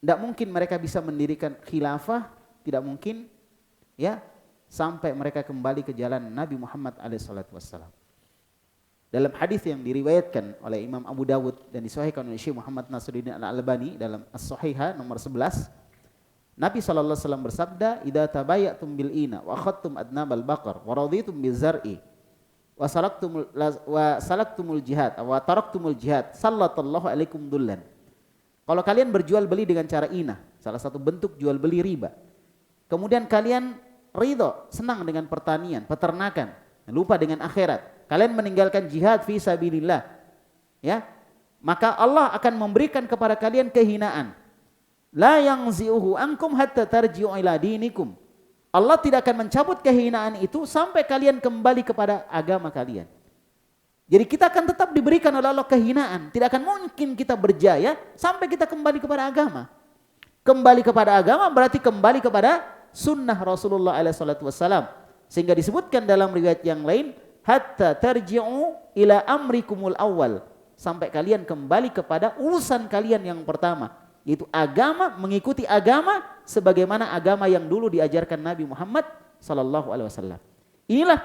tidak mungkin mereka bisa mendirikan khilafah, tidak mungkin ya sampai mereka kembali ke jalan Nabi Muhammad SAW. Dalam hadis yang diriwayatkan oleh Imam Abu Dawud dan disahihkan oleh Syekh Muhammad Nasiruddin Al-Albani dalam As-Sahihah nomor 11, Nabi SAW bersabda, "Idza tabayatum bil ina wa akhadtum adnabal baqar wa raditum bizar'i wa salaktumul jihad wa taraktumul jihad, sallallahu alaikum dullan." Kalau kalian berjual beli dengan cara inah, salah satu bentuk jual beli riba. Kemudian kalian ridho, senang dengan pertanian, peternakan, lupa dengan akhirat. Kalian meninggalkan jihad fi sabilillah. Ya. maka Allah akan memberikan kepada kalian kehinaan. La yangzi'uhu ankum hatta tarji'u ila dinikum. Allah tidak akan mencabut kehinaan itu sampai kalian kembali kepada agama kalian. Jadi kita akan tetap diberikan oleh Allah kehinaan. Tidak akan mungkin kita berjaya sampai kita kembali kepada agama. Kembali kepada agama berarti kembali kepada sunnah Rasulullah SAW. Sehingga disebutkan dalam riwayat yang lain, hatta tarji'u ila amrikumul awal. Sampai kalian kembali kepada urusan kalian yang pertama. Yaitu agama, mengikuti agama sebagaimana agama yang dulu diajarkan Nabi Muhammad SAW. Inilah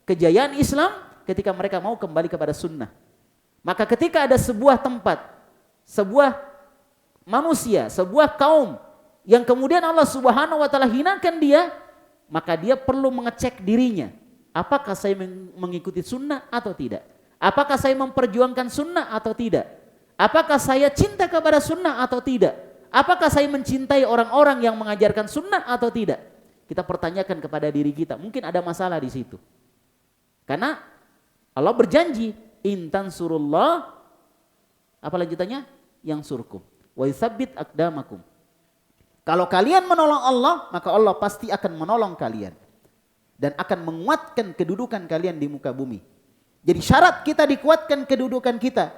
kejayaan Islam ketika mereka mau kembali kepada sunnah. Maka ketika ada sebuah tempat, sebuah manusia, sebuah kaum yang kemudian Allah Subhanahu wa taala hinakan dia, maka dia perlu mengecek dirinya. Apakah saya mengikuti sunnah atau tidak? Apakah saya memperjuangkan sunnah atau tidak? Apakah saya cinta kepada sunnah atau tidak? Apakah saya mencintai orang-orang yang mengajarkan sunnah atau tidak? Kita pertanyakan kepada diri kita. Mungkin ada masalah di situ. Karena Allah berjanji, intan surullah, apa lanjutannya? Yang surkum. Wa yutsabbit aqdamakum. Kalau kalian menolong Allah, maka Allah pasti akan menolong kalian. Dan akan menguatkan kedudukan kalian di muka bumi. Jadi syarat kita dikuatkan kedudukan kita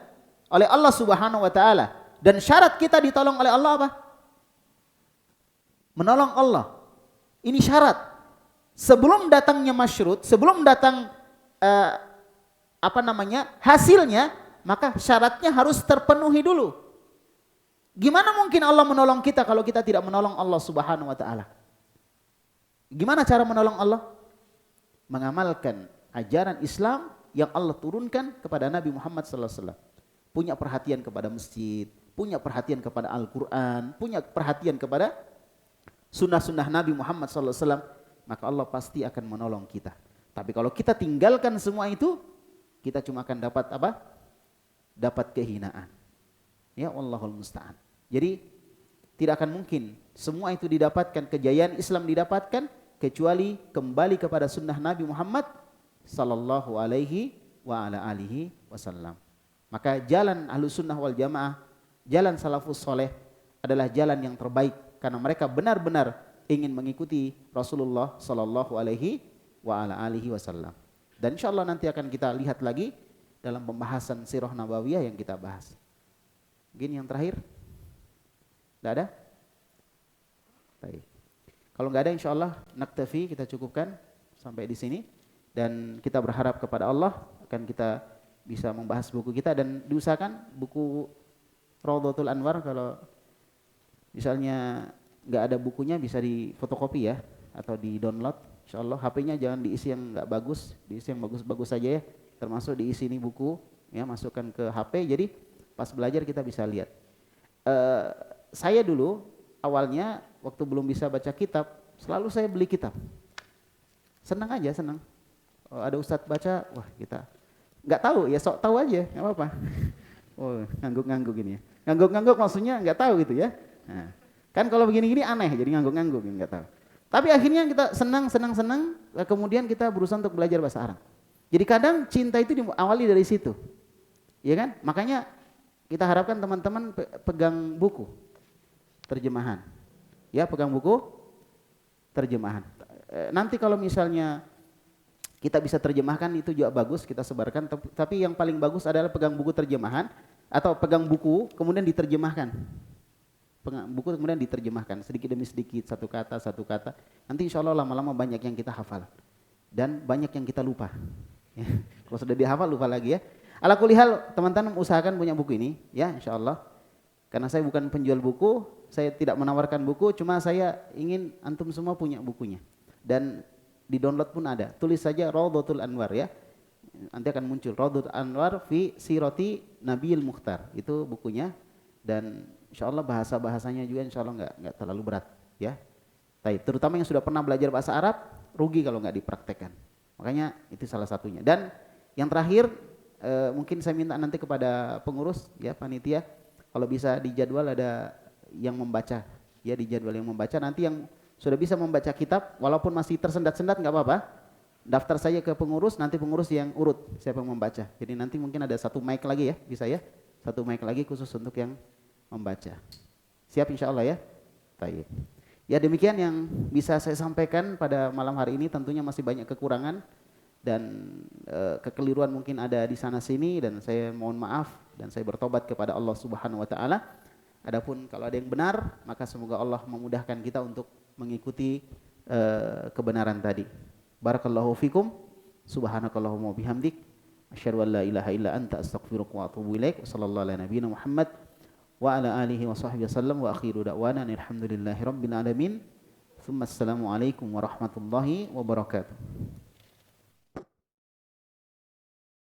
oleh Allah Subhanahu wa taala. Dan syarat kita ditolong oleh Allah apa? Menolong Allah. Ini syarat. Sebelum datangnya masyrut, sebelum datang hasilnya, maka syaratnya harus terpenuhi dulu. Gimana mungkin Allah menolong kita kalau kita tidak menolong Allah Subhanahu wa taala? Gimana cara menolong Allah? Mengamalkan ajaran Islam yang Allah turunkan kepada Nabi Muhammad sallallahu alaihi wasallam. Punya perhatian kepada masjid, punya perhatian kepada Al-Qur'an, punya perhatian kepada sunnah-sunnah Nabi Muhammad sallallahu alaihi wasallam, maka Allah pasti akan menolong kita. Tapi kalau kita tinggalkan semua itu, kita cuma akan dapat apa? Dapat kehinaan. Ya, wallahul musta'an. Jadi tidak akan mungkin semua itu didapatkan, kejayaan Islam didapatkan kecuali kembali kepada sunnah Nabi Muhammad sallallahu alaihi wa ala alihi wasallam. Maka jalan Ahlus Sunnah wal Jamaah, jalan salafus soleh adalah jalan yang terbaik karena mereka benar-benar ingin mengikuti Rasulullah sallallahu alaihi wa ala alihi wasallam. Dan insyaallah nanti akan kita lihat lagi dalam pembahasan sirah nabawiyah yang kita bahas. Mungkin yang terakhir? Tidak ada? Baik. Kalau nggak ada insyaallah naktafi, kita cukupkan sampai di sini. Dan kita berharap kepada Allah akan kita bisa membahas buku kita dan diusahakan buku Rawdatul Anwar kalau misalnya nggak ada bukunya bisa di fotokopi ya atau di download. Insyaallah HP-nya jangan diisi yang nggak bagus, diisi yang bagus-bagus saja ya. Termasuk diisi ini buku, ya masukkan ke HP. Jadi pas belajar kita bisa lihat. Saya dulu awalnya waktu belum bisa baca kitab, selalu saya beli kitab. Senang aja, senang. Ada ustadz baca, wah kita nggak tahu ya, sok tahu aja, nggak apa-apa. Oh ngangguk-ngangguk gini ya. Ngangguk-ngangguk maksudnya nggak tahu gitu ya. Nah, kan kalau begini-gini aneh, jadi ngangguk-ngangguk nggak tahu. Tapi akhirnya kita senang, kemudian kita berusaha untuk belajar bahasa Arab. Jadi kadang cinta itu diawali dari situ, ya kan? Makanya kita harapkan teman-teman pegang buku terjemahan, ya pegang buku terjemahan. Nanti kalau misalnya kita bisa terjemahkan itu juga bagus, kita sebarkan. Tapi yang paling bagus adalah pegang buku terjemahan atau pegang buku kemudian diterjemahkan. Buku kemudian diterjemahkan sedikit demi sedikit, satu kata. Nanti insya Allah lama-lama banyak yang kita hafal dan banyak yang kita lupa. Ya. Kalau sudah dihafal lupa lagi ya. Ala kulli hal teman-teman usahakan punya buku ini ya insya Allah. Karena saya bukan penjual buku, saya tidak menawarkan buku, cuma saya ingin antum semua punya bukunya. Dan di download pun ada. Tulis saja Rawdatul Anwar ya. Nanti akan muncul Rawdatul Anwar fi Sirati Nabiyil Mukhtar. Itu bukunya dan insyaallah bahasa-bahasanya juga insyaallah enggak terlalu berat ya. Terutama yang sudah pernah belajar bahasa Arab, rugi kalau enggak dipraktekkan. Makanya itu salah satunya. Dan yang terakhir mungkin saya minta nanti kepada pengurus ya panitia kalau bisa di jadwal ada yang membaca ya, di jadwal yang membaca. Nanti yang sudah bisa membaca kitab walaupun masih tersendat-sendat enggak apa-apa. Daftar saja ke pengurus, nanti pengurus yang urut siapa yang membaca. Jadi nanti mungkin ada satu mic lagi ya, bisa ya. Satu mic lagi khusus untuk yang membaca. Siap insya Allah ya? Baik. Ya demikian yang bisa saya sampaikan pada malam hari ini. Tentunya masih banyak kekurangan dan kekeliruan mungkin ada di sana sini, dan saya mohon maaf dan saya bertobat kepada Allah Subhanahu wa taala. Adapun kalau ada yang benar, maka semoga Allah memudahkan kita untuk mengikuti kebenaran tadi. Barakallahu fikum. Subhanakallahumma bihamdik, asyhadu an la ilaha illa anta, astaghfiruka wa atubu ilaik. Wassallallahu ala nabiyina Muhammad wa ala alihi wa sahbihi wasallam, wa akhiru da'wana alhamdulillahi rabbil alamin. Tsumma assalamu alaikum warahmatullahi wabarakatuh.